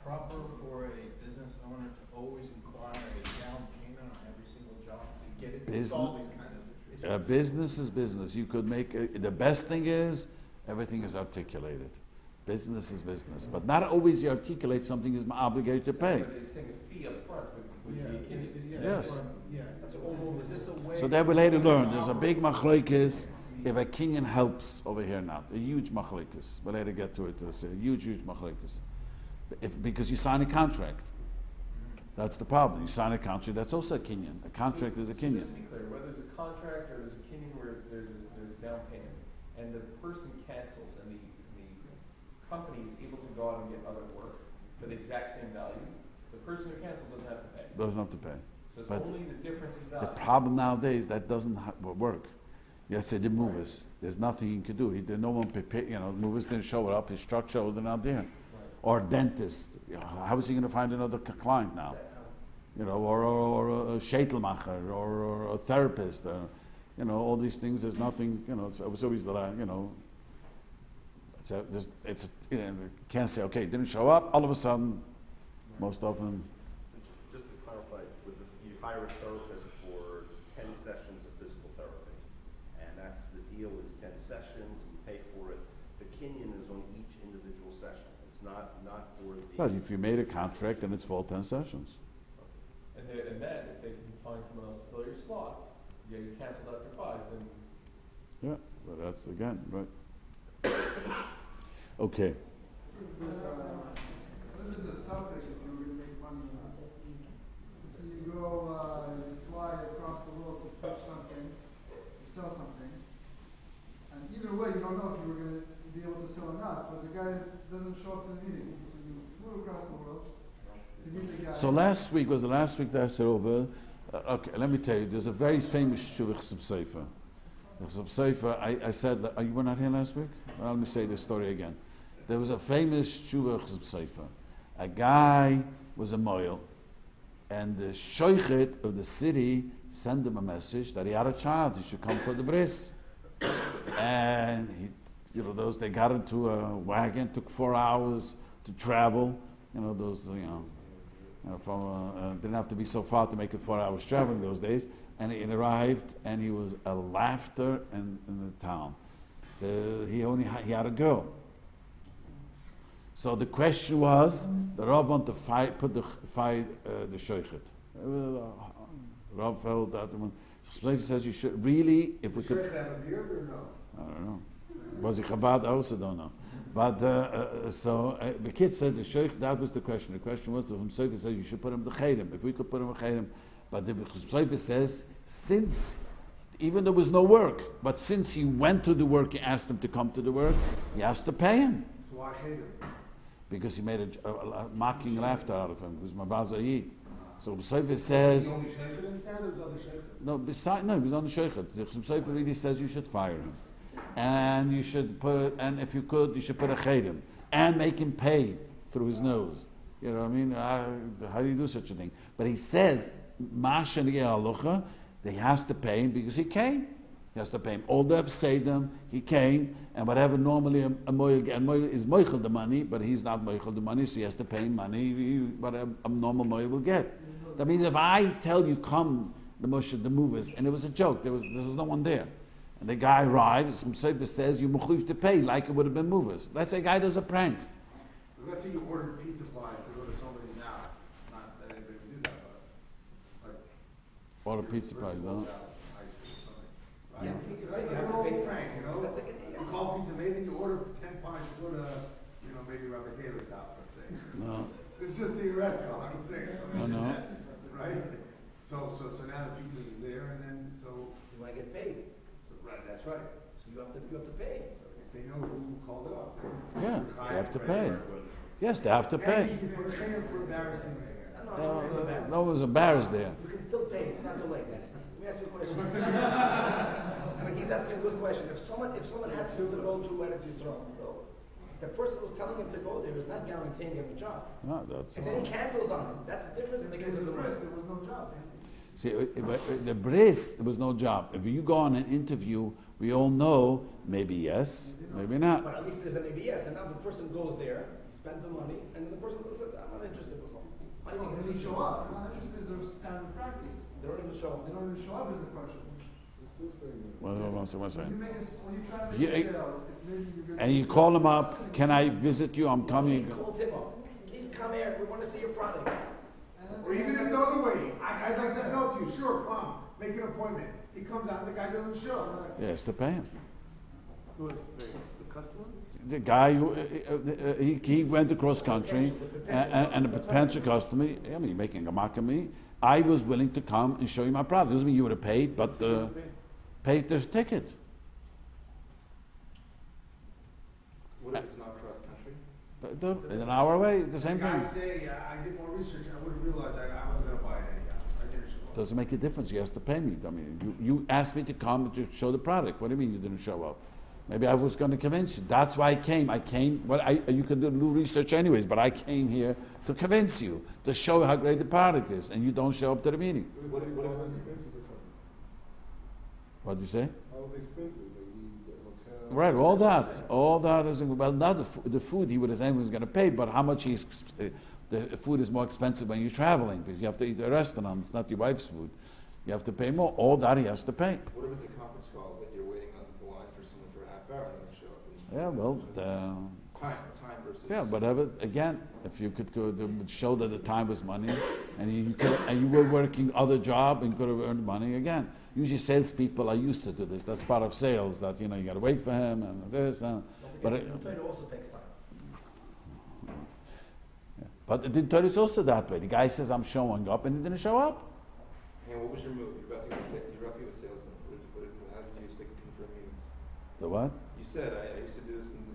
proper for a business owner to always require a down payment on every single job to get it to solve these kind of issues? Business is business. You could make the best thing is everything is articulated. Business is business, but not always you articulate something is obligated to pay. They're saying a fee up front would be a Yes. That's what, is this a way? So that we later learn. There's a big machlokes if a kinyan helps over here now. A huge machlokes. We'll later get to it. There's a huge machlokes. Because you sign a contract. That's the problem. You sign a contract. That's also a kinyan. A contract is a kinyan. Just to be clear, whether there's a contract or there's a kinyan where there's a down payment, and the person cancels, and the company is able to go out and get other work for the exact same value, the person who canceled doesn't have to pay. Doesn't have to pay. So it's But only the difference in the value. problem nowadays that doesn't work. Let's say the movers. There's nothing he could do. No one prepared. You know, movers didn't show up. His truck showed. They're not there. Right. Or dentist. You know, how is he going to find another client now? You know, or a shetelmacher, or a therapist. You know, all these things. There's nothing. You know, it was always the you know. It's you know, can't say okay. Didn't show up. All of a sudden, most often. Just to clarify, you hire a therapist for 10 sessions of physical therapy, and that's the deal is 10 sessions, you pay for it. The kinyan is on each individual session. It's not for the. Well, if you made a contract, then it's full 10 sessions. And then if they can find someone else to fill your slot, you canceled after 5, then. Yeah, but that's again right. Okay. This is a selfish if you were going to make money or not. So you go, you fly across the world to pitch something, to sell something, and either way you don't know if you were going to be able to sell or not, but the guy doesn't show up to the meeting. So you flew across the world to meet the guy. So last week was the last week that I said over. Okay, let me tell you, there's a very famous Shuvah Sefer. Sefer, I said, you were not here last week? Well, let me say this story again. There was a famous Shuvah Sefer. A guy was a moil, and the shoichet of the city sent him a message that he had a child. He should come for the bris. And he, you know, they got into a wagon. Took 4 hours to travel. You know, didn't have to be so far to make it 4 hours traveling those days. And he arrived, and he was a laughter in the town. He had a girl. So the question was, the Rav wanted to fight the shoichet. Rav felt that when Shlomo says you should really, if we could. Should have a beard or no? I don't know. Was it Chabad? I also don't know. But the kid said the sheikh. That was the question. The question was, the Shlomo says you should put him the chayrim. If we could put him a chayrim, but the Shlomo says since. Even though there was no work, but since he went to the work, he asked him to come to the work, he has to pay him. So why hate him? Because he made a mocking laughter out of him. It was Mabazai. So Sefer says. The only sheikh in town, there was other sheikh? No, he was on the sheikh. The Sefer really says you should fire him. And you should and if you could, you should put a chedim. And make him pay through his nose. You know what I mean? How do you do such a thing? But he says, Masha Halacha, that he has to pay him because he came. He has to pay him. All the Absedim, he came, and whatever normally a moil is moichel the money, but he's not moichel the money, so he has to pay him money, what a normal moil will get. That means if I tell you, come, the movers, and it was a joke, there was no one there. And the guy arrives, some Sefer says, you mechuyev to pay, like it would have been movers. Let's say a guy does a prank. Let's say you ordered pizza pies to go to somebody's house. Not that anybody would do that, but like. Order pizza pies, no? Right? Like an old prank, you know? You call Pizza Made and you order 10 pies to go to maybe Rabbi Taylor's house, let's say. No. It's just theoretical, I'm saying. No. Right? So now the pizza is there, and then, so. You wanna get paid, So, right, that's right. so you have to pay. So if they know who called it up. Yeah, they have to pay. Yes, they have to And pay. you can pay them for embarrassing. No one was embarrassed there. You can still pay, it's not too late. Let me ask you a question. I mean, he's asking a good question. If someone asks you to go to Eretz Yisrael, the person who's telling him to go there is not guaranteeing him a job. No, that's. And then he cancels on him. That's the difference in the case of the bris. There was no job. See, the bris, there was no job. If you go on an interview, we all know maybe yes, maybe not. But at least there's an ABS, and now the person goes there, spends the money, and then the person says, I'm not interested in home. Why do you think They didn't show up. They're not interested in their standard practice. They don't even show up. They don't even show up is the question. One When second. you try to You- make a sale, it's maybe you're gonna. And you call them up, can I visit you? I'm He coming. calls him up. Please come here, we want to see your product. Or even if the other way, I'd like to sell to you, sure, come, make an appointment. He comes out, and the guy doesn't show. Yes, to pay him. Who is the customer? The guy who he went across country and a potential customer. I mean, making a mock of me. I was willing to come and show you my product. Doesn't mean you would have paid, but paid the ticket. What if it's not cross country? An hour away, the The same guy thing. say, I did more research, and I would have realized I wasn't gonna buy it anyhow. I didn't show up. Doesn't make a difference. He has to pay me. I mean, you asked me to come to show the product. What do you mean you didn't show up? Maybe I was going to convince you. That's why I came. You can do research anyways, but I came here to convince you, to show how great the product is, and you don't show up to the meeting. What the expenses are coming? What did you say? All the expenses, the hotel. Right, all that is, well, not the food he would have said he was going to pay, but how much the food is more expensive when you're traveling, because you have to eat at a restaurant, it's not your wife's food. You have to pay more, all that he has to pay. What if it's a conference call that you're waiting on the line for someone for a half hour and they don't show up? Yeah, well, Time versus. yeah, whatever, again, if you could go to show that the time was money, and you were working other job and you could have earned money, again, usually salespeople are used to do this, that's part of sales, that, you gotta wait for him, and this, but It also takes time. But the Torah is also that way. The guy says, I'm showing up, and he didn't show up. And what was your move? You're about to get a salesman. How did you stick confirm meetings? The what? You said I used to do this in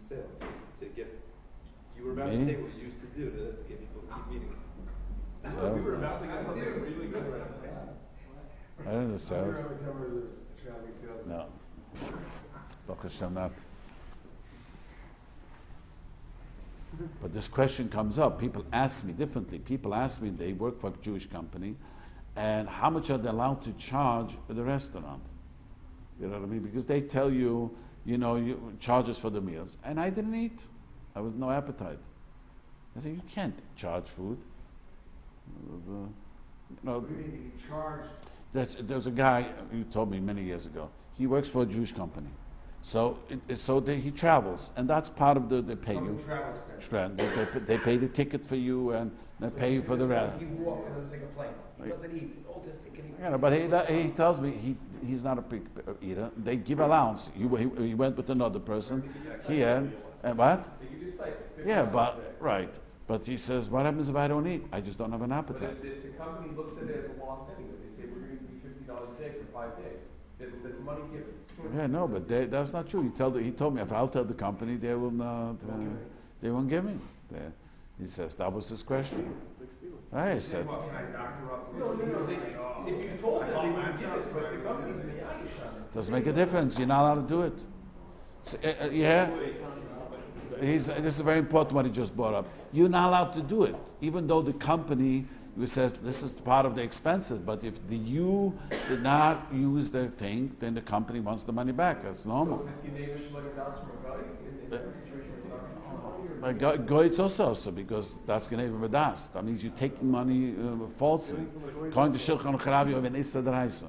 sales to get. You were about Me? to say what you used to do to get people to keep meetings. Sales? We were about to get something really good right now. I don't know sales. Rabbi Tauber was a traveling salesman. No. Baruch Hashem, not. But this question comes up. People ask me differently. People ask me, they work for a Jewish company, and how much are they allowed to charge the restaurant? You know what I mean? Because they tell you, you charges for the meals. And I didn't eat. I was no appetite. I said, you can't charge food. What do you mean, he charged? There's a guy who told me many years ago. He works for a Jewish company. So he travels, and that's part of they pay you. Travel expenses. They pay the ticket for you, and they pay you for the rest. He walks, he doesn't take a plane. He doesn't eat. All this, he can eat. Yeah, but he tells me he's not a big eater. They give allowance. He went with another person here, and what? They give you a stipend. Yeah, $50 but a day. right. But he says, what happens if I don't eat? I just don't have an But appetite. if the company looks at it as a loss anyway, they say we're going to give you $50 a day for 5 days. That's money given. Yeah, no, but that's not true. He told me if I'll tell the company, they will not. They won't give me. He says that was his question. I said, Well, can I doctor up? No. If you told them, they would give it, but the company's in the Yagish. doesn't make a difference. You're not allowed to do it. Yeah. This is very important what he just brought up. You're not allowed to do it, even though the company says this is part of the expenses. But if you did not use the thing, then the company wants the money back. That's normal. So is it Geneva Shlegadas from a guy in that situation we're talking about? Go it's also because that's Geneva B'das. That means you're taking money falsely. According to Shulchan Aruch, you have an Issa D'Oraisa.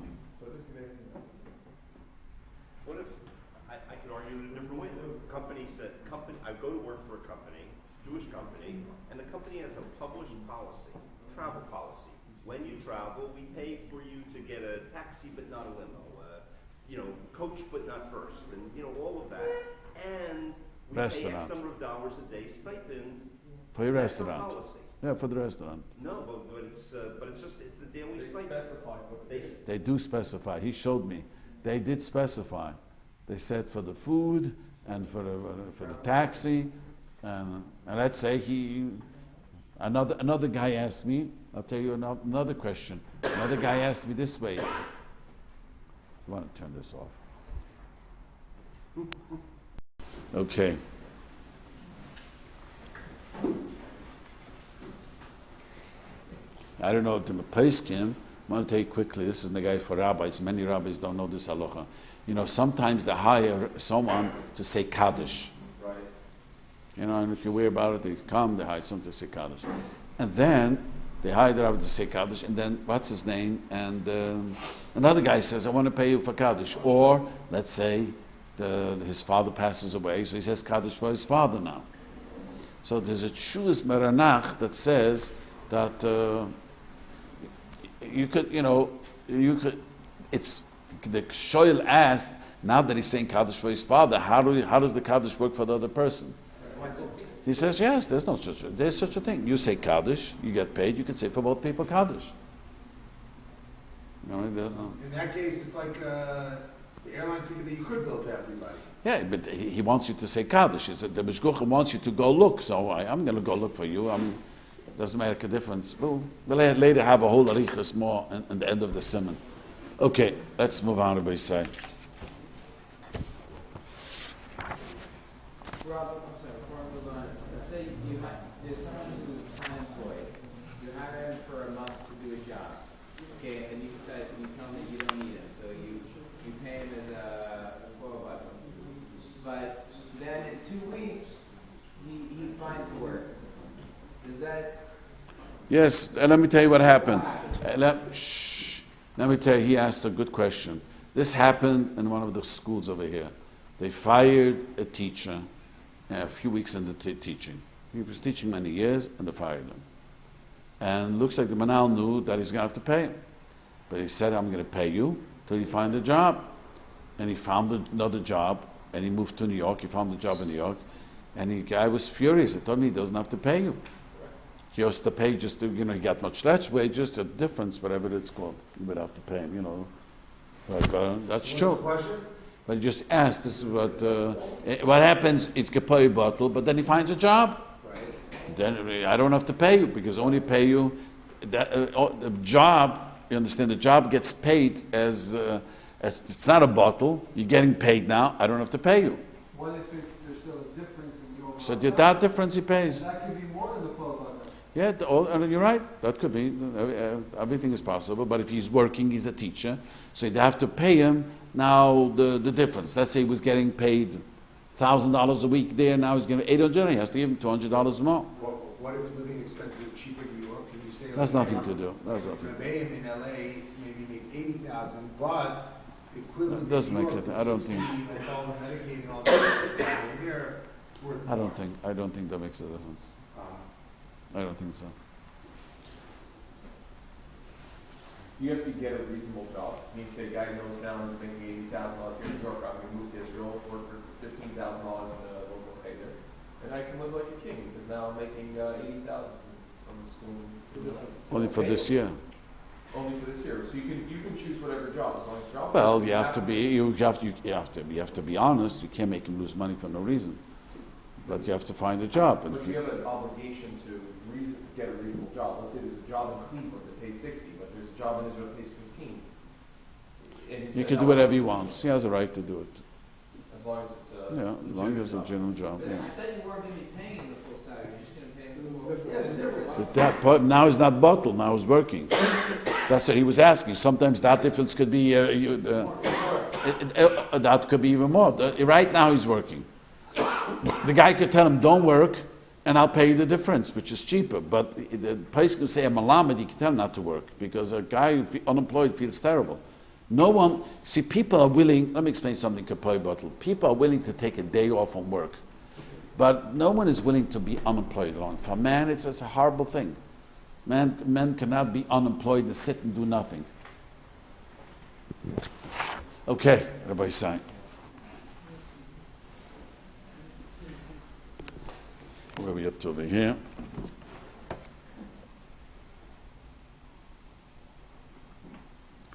What if, I could argue it a different way. The company said, I go to work for a company, Jewish company, and the company has a published policy, travel policy. When you travel, we pay for you to get a taxi but not a limo, coach but not first, and all of that. And We pay X Restaurant. number of dollars a day stipend. For your That's our restaurant. policy. Yeah, for the restaurant. No, but it's just, it's the daily They stipend. specify what They, it is. They do specify. He showed me. They did specify. They said for the food and for the taxi, and let's say another guy asked me. I'll tell you another question. Another guy asked me this way. You want to turn this off? Okay. I don't know if the Peskim. I want to tell you quickly. This is the guy for rabbis. Many rabbis don't know this halacha. You know, sometimes they hire someone to say Kaddish. Right. You know, and if you hear about it, they come, they hire someone to say Kaddish. And then they hire the rabbi to say Kaddish, and then, what's his name? And another guy says, I want to pay you for Kaddish. Or, let's say, his father passes away, so he says Kaddish for his father now. So there's a Shus Meranach that says that it's, the Shoyl asked, now that he's saying Kaddish for his father, how does the Kaddish work for the other person? He says, yes, there's such a thing. You say Kaddish, you get paid, you can say for both people Kaddish. You know, In that case, it's like the airline ticket that you could bill to everybody. yeah, but he wants you to say Kaddish. He said, the Mishgucha wants you to go look, so I'm going to go look for you. Doesn't make a difference. We'll later have a whole arichas more in the end of the Siman. Okay, let's move on to Beisai. Rob, I'm sorry, before I move on, let's say there's someone who's unemployed. You hire him for a month to do a job. Okay, and you decide, you tell him that you don't need him, so you pay him as a quota. But then in 2 weeks, he finds work. Does that... Yes, and let me tell you what happened. Let me tell you, he asked a good question. This happened in one of the schools over here. They fired a teacher a few weeks into teaching. He was teaching many years, and they fired him. And looks like the manal knew that he's going to have to pay him. But he said, I'm going to pay you till you find a job. And he found another job, and he moved to New York. He found a job in New York. And the guy was furious. He told me he doesn't have to pay you. He has to pay just to, he got much less wages, the difference, whatever it's called. You would have to pay him, But that's true. But he just asked, this is what happens, it's kapoi bottle, but then he finds a job. Right. Then I don't have to pay you, because I only pay you, the job, you understand, the job gets paid as it's not a bottle, you're getting paid now, I don't have to pay you. What if there's still a difference in the overall So that difference he pays. That could be more than the 12 button. Yeah, you're right. That could be. Everything is possible. But if he's working, he's a teacher, so you'd have to pay him now the difference. Let's say he was getting paid $1,000 a week there. Now he's getting $800. He has to give him $200 more. What if living expenses are cheaper in New York? Can you say That's nothing to do. That's nothing. The Bayham in LA maybe make 80,000, but the equivalent It doesn't in New make York it. is I don't 60, think. like all the Medicaid and all that. Over there, it's worth I more. don't think that makes a difference. I don't think so. You have to get a reasonable job. I mean, say a guy knows now he's making $80,000 here in New York. I'm going to move to Israel, work for $15,000 in a local cheder, and I can live like a king because now I'm making $80,000 from school to Only for this year. Only for this year. So you can choose whatever job as long as job. Well, you have to be honest. You can't make him lose money for no reason. But you have to find a job. But you have an obligation to get a reasonable job. Let's say there's a job in Cleveland that pays 60, but there's a job in Israel that pays 15. And You can do whatever he wants. He has a right to do it. As long as it's a As long as it's a general job. But Yeah. I thought you weren't going to be paying him the full salary. You're just going to pay him the full salary. But now he's not bottled. Now he's working. That's what he was asking. Sometimes that difference could be that could be even more. Right now he's working. The guy could tell him, "Don't work, and I'll pay you the difference," which is cheaper. But the place could say a malamed, he can tell him not to work because a guy who's unemployed feels terrible. No one, see, people are willing. Let me explain something. Kapoi bottle. People are willing to take a day off from work, but no one is willing to be unemployed long. For man, it's a horrible thing. Men cannot be unemployed and sit and do nothing. Okay, Rabbi Sai. Where are we up to over here?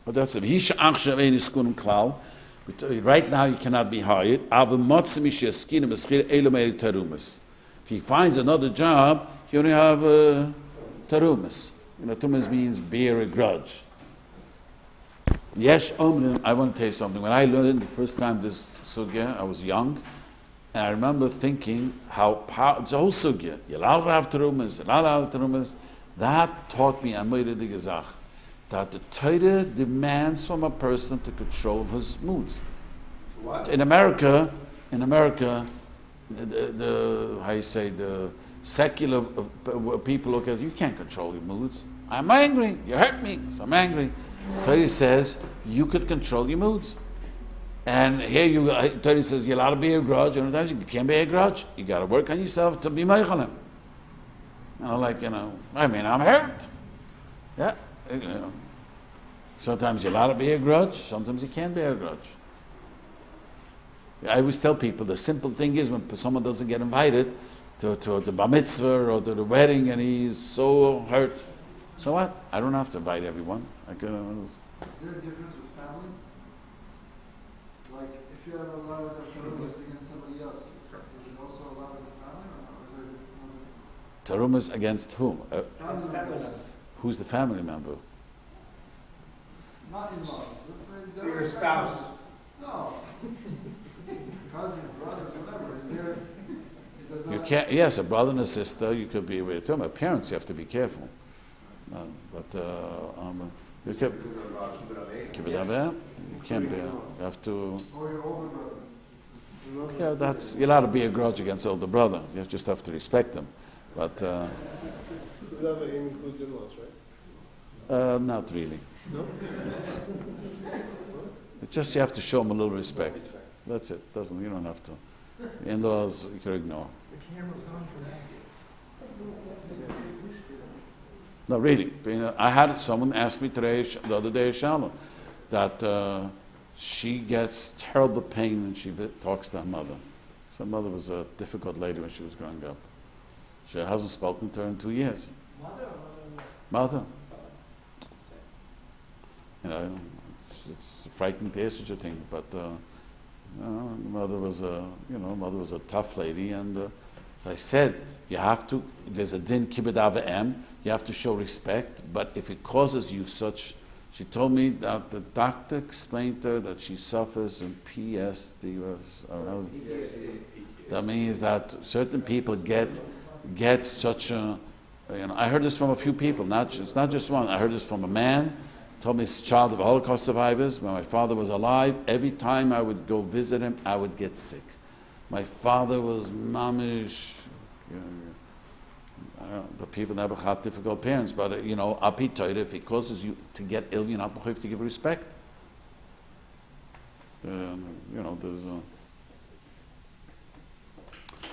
But that's it. Right now you cannot be hired. If he finds another job, he only have tarumas. Tarumas means bear a grudge. Yesh omrim. I want to tell you something. When I learned the first time this sugya, I was young, and I remember thinking how powerful, it's a whole sugya. You're allowed to have tarumas, you're not allowed to have tarumas. That taught me a moire de gezach, that the Torah demands from a person to control his moods. What? In America, the secular people look at you can't control your moods. I'm angry. You hurt me, so I'm angry. Torah says you could control your moods, and here Torah says you're allowed to be a grudge, and you can't be a grudge. You got to work on yourself to be meichalim. I'm hurt. Yeah. Sometimes you're allowed to be a grudge. Sometimes you can't be a grudge. I always tell people the simple thing is when someone doesn't get invited to the bar mitzvah or to the wedding and he's so hurt. So what? I don't have to invite everyone. Is there a difference with family? Like if you have a lot of tarumas against somebody else, is it also a lot of the family or is there no difference? Tarumas against whom? Family members. Who's the family member? Not in-laws. Let's say So your spouse. No. Cousins, brothers, whatever. Is there? It does not. You can't. Yes, a brother and a sister. You could be with them. Parents, you have to be careful. You can keep it up. You can't be. You have to. Or your older brother. Yeah, that's you're allowed to be a grudge against older brother. You just have to respect them. But That includes in-laws, right? not really. No? It's just you have to show them a little respect. That's it. You don't have to. In-laws you can ignore. The camera's on for that. No, really. I had someone ask me today, the other day, Shalom, that she gets terrible pain when she talks to her mother. So her mother was a difficult lady when she was growing up. She hasn't spoken to her in 2 years. Mother. It's frightening to hear such a thing, but mother was a tough lady, and so I said you have to. There's a din kibbud avim. You have to show respect, but if it causes you such, she told me that the doctor explained to her that she suffers from PSD. That means that certain people get such a. I heard this from a few people. It's not just one. I heard this from a man. Told me he's a child of Holocaust survivors. When my father was alive, every time I would go visit him, I would get sick. My father was mamish. The people never had difficult parents, but api Torah, if it causes you to get ill, you're not mechuyev to give respect. There's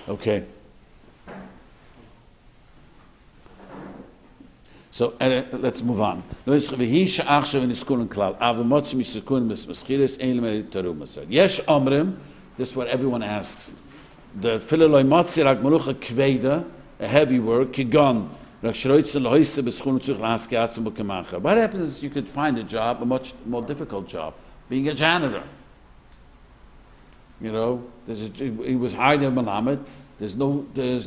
okay. So let's move on. Yesh omrim. This is what everyone asks. The filoloi matzi rak melucha kveda, a heavy work. Kigon rak shroitze lohoise beschun tzuk laske atzim b'kemacha. What happens is you could find a job, a much more difficult job, being a janitor. He was hired in Malamed. There's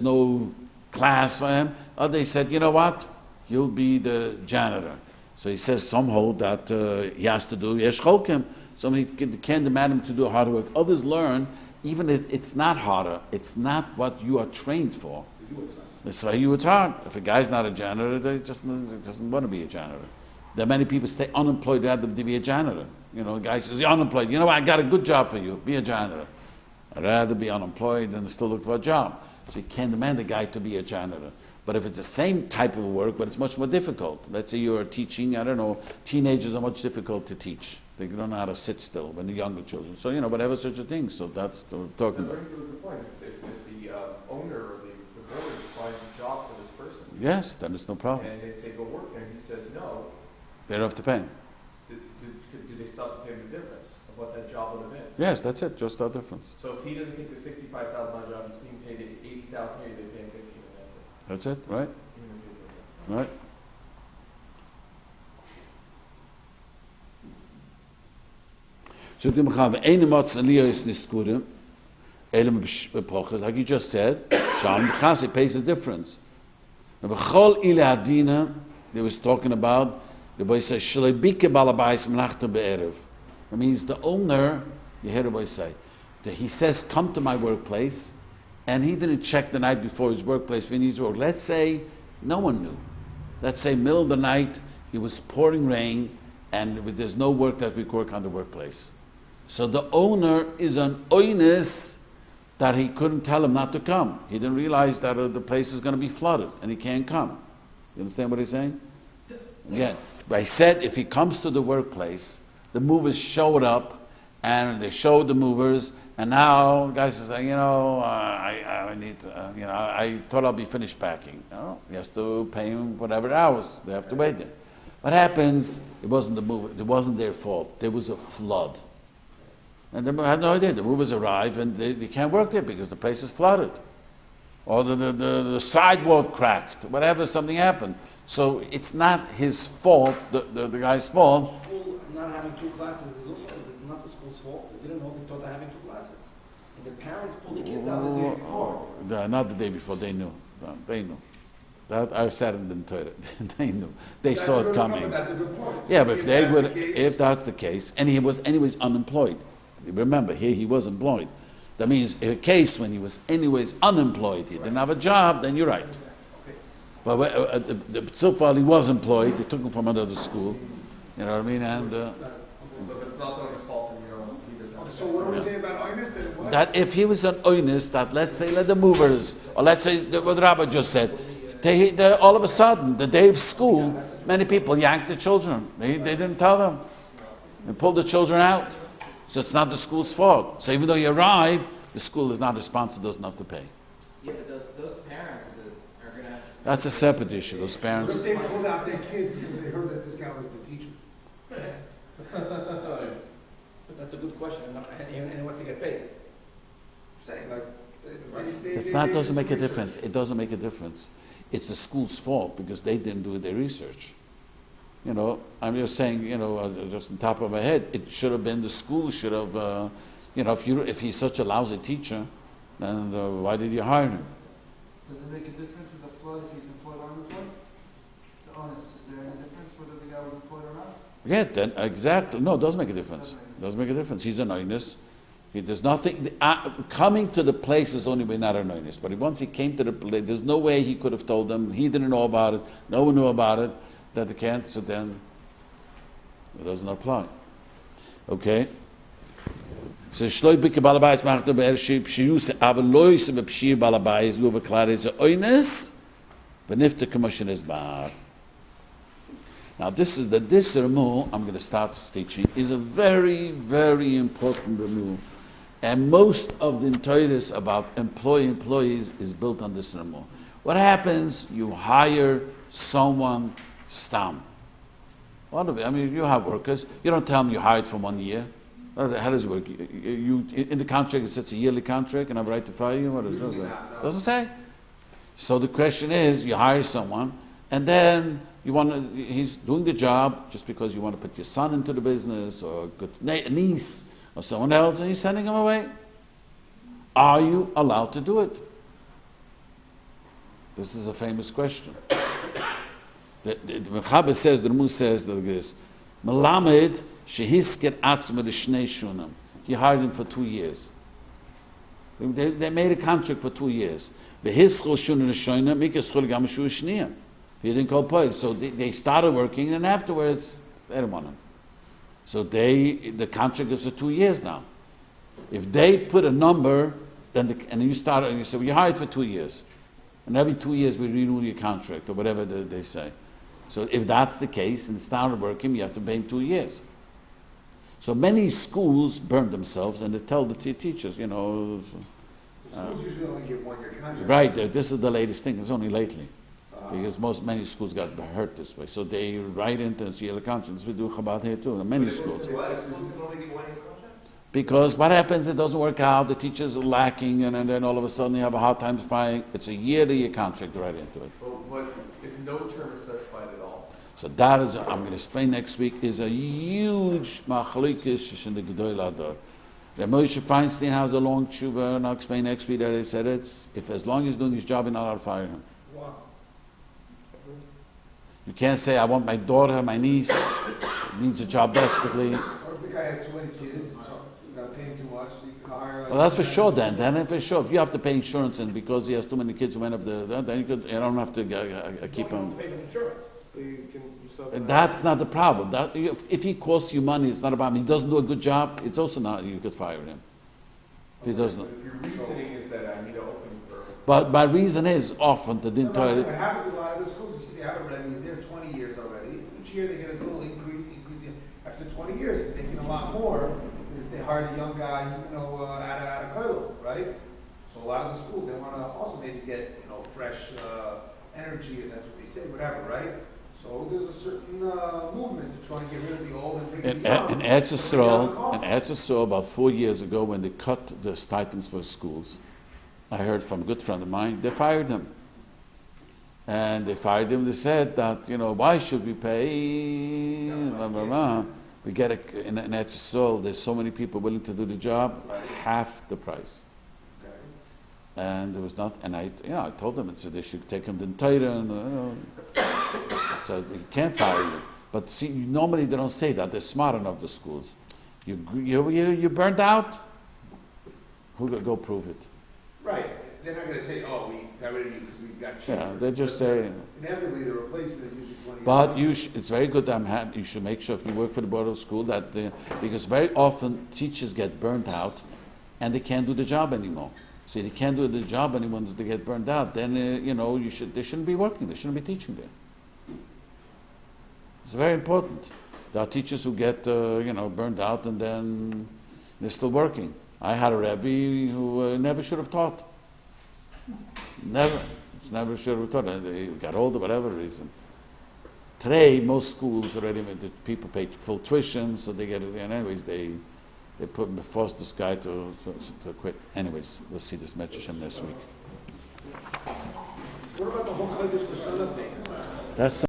no class for him. They said, you know what? You'll be the janitor. So he says some hold that he has to do yesh cholkim. Some can't demand him to do harder work. Others learn even if it's not harder. It's not what you are trained for. So it's hard. If a guy's not a janitor, he doesn't want to be a janitor. There are many people stay unemployed rather than to be a janitor. A guy says, you're unemployed. You know what? I got a good job for you. Be a janitor. I'd rather be unemployed than still look for a job. So you can't demand a guy to be a janitor. But if it's the same type of work, but it's much more difficult. Let's say you're teaching, teenagers are much difficult to teach. They don't know how to sit still when they're younger children. So, whatever such a thing. So that's what we're talking about. That brings to a good point. If the owner or the board finds a job for this person. Yes, then it's no problem. And they say, go work there, and he says no. They don't have to pay him. Do they stop paying the difference of what that job would have been? Yes, that's it. Just that difference. So if he doesn't take the $65,000 job, he's being paid $80,000 here, they pay him $15,000. That's it, right? Right? So like you just said, Sham B'chas, it pays a difference. Now, B'chol Ile Adina, they was talking about, the boy says, Shalei Bike Balabais Menachta Be'erev. That means the owner, you hear the boy say, that he says, come to my workplace, and he didn't check the night before his workplace if he needs work. Let's say no one knew. Let's say middle of the night, it was pouring rain, and there's no work that we work on the workplace. So the owner is an oinus that he couldn't tell him not to come. He didn't realize that the place is going to be flooded, and he can't come. You understand what he's saying? Again, I said if he comes to the workplace, the movers showed up, and they showed the movers, and now the guy says, I need to, I thought I'll be finished packing. No, he has to pay him whatever hours. They have to wait there. What happens? It wasn't the mover. It wasn't their fault. There was a flood. And they had no idea. The movers arrive and they can't work there because the place is flooded. Or the sidewalk cracked. Whatever, something happened. So it's not his fault, the guy's fault. School not having 2 classes is also, it's not the school's fault. They didn't know they thought they're having 2 classes. And the parents pulled the kids out the day before. Not the day before, they knew. They knew. That I sat in the toilet. They knew. They saw it coming. That's a good point. Yeah, but if that's the case, and he was anyways unemployed. Remember, here he was employed. That means in a case when he was anyways unemployed, he didn't have a job, then you're right. But so far he was employed, they took him from another school. You know what I mean? And so if it's not his fault, then so what do we say about oinus then? What? that if he was an oinus, that let's say let the movers, or let's say what Rabbi just said, they all of a sudden, the day of school, many people yanked the children. They didn't tell them. They pulled the children out. So it's not the school's fault. So even though you arrived, the school is not responsible, doesn't have to pay. Yeah, but those parents are going to have... That's a separate issue. Those parents... But they pulled out their kids because they heard that this guy was the teacher. That's a good question. And what's he get paid? I'm saying, like... That's not, doesn't make a difference. It doesn't make a difference. It's the school's fault because they didn't do their research. You know, I'm just saying, just on top of my head, it should have been the school should have, if he's such a lousy teacher, then why did you hire him? Does it make a difference with the flood if he's employed or unemployed? The honest, is there any difference whether the guy was employed or not? Yeah, then exactly. No, it does make a difference. It does make a difference. He's an oinus. There's nothing, coming to the place is only way not an oinus. But once he came to the place, there's no way he could have told them. He didn't know about it. No one knew about it. That they can't, so then it doesn't apply. Okay? So shloi bike balabais macht der Ership shius aber lois be pshir balabais wo verklar is oines benifte commission is bar. Now this remu I'm going to start teaching is a very, very important remu. And most of the intoiris about employees is built on this remu. What happens? You hire someone stam. What of it? I mean, you have workers. You don't tell them you hired for 1 year. How does it work? You in the contract it says a yearly contract, and I have a right to fire you. What does it say? Doesn't say. So the question is, you hire someone, and then he's doing the job just because you want to put your son into the business or a niece or someone else, and you're sending him away. Are you allowed to do it? This is a famous question. The Mechaber says, the Remu says like this, Melamed shehisker atzma l'shnei shunim. He hired him for 2 years. They made a contract for 2 years. V'hischol shunim l'shoyna mikeschol gam shu shniya. He didn't call pay. So they started working, and afterwards they didn't want him. So the contract is for 2 years now. If they put a number, then and you started, and you say, well, you hired for 2 years. And every 2 years we renew your contract, or whatever they say. So if that's the case, and started working, you have to pay him 2 years. So many schools burn themselves, and they tell the teachers, The schools usually only give 1 year contracts. Right, this is the latest thing. It's only lately. Because many schools got hurt this way. So they write into the contracts. We do Chabad here too, in many schools. Because what happens, it doesn't work out, the teachers are lacking, and then all of a sudden you have a hard time finding. It's a year-to-year contract right into it. But if no term is specified at all? So that is, I'm going to explain next week, is a huge machlokes in the Gedol Hador. The Moshe Feinstein has a long tshuva, and I'll explain next week that he said if as long as he's doing his job, you're not allowed to fire him. Wow. You can't say, I want my daughter, my niece, needs a job desperately. Or if the guy has too many kids, so you gotta pay him too much, so you can hire. Well, that's for sure then. Then for sure, if you have to pay insurance and because he has too many kids who went up then you don't have to keep him. Pay the insurance. That's not the problem. If he costs you money, it's not a problem. He doesn't do a good job, it's also not, you could fire him. If he doesn't. If your reasoning is that I need an opening for... But my reason is often the No, entire... it happens with a lot of the schools, you see, they have a Rabbi, he's there 20 years already. Each year they get a little increase. After 20 years, he's making a lot more than if they hired a young guy, at a kollel, right? So a lot of the schools, they want to also maybe get, fresh energy, and that's what they say, whatever, right? So there's a certain movement to try and get rid of the old and bring in the young. In Eretz Yisrael, about 4 years ago, when they cut the stipends for schools, I heard from a good friend of mine, they fired him. And they fired him, they said that, why should we pay? Blah, blah, blah. We get in Eretz Yisrael, there's so many people willing to do the job, half the price. And there was nothing, and I told them, they should take him to the Torah, and so he can't fire you. But see, normally they don't say that. They're smart enough, the schools. You burned out? Who go prove it? Right. They're not going to say, oh, we got rid of you because we got cheaper. Yeah, they just say... Inevitably, the replacement is usually 20 years. But it's very good. You should make sure if you work for the board of school because very often teachers get burnt out, and they can't do the job anymore. So they can't do the job anymore until they get burned out. Then they shouldn't be working. They shouldn't be teaching there. It's very important. There are teachers who get burned out and then they're still working. I had a Rabbi who never should have taught. Never should have taught. He got older, whatever reason. Today, most schools already, the people pay full tuition, so they get it. And anyways, they force this guy to quit. Anyways, we'll see this message next week. What about the whole Chodesh L'Shana thing? That's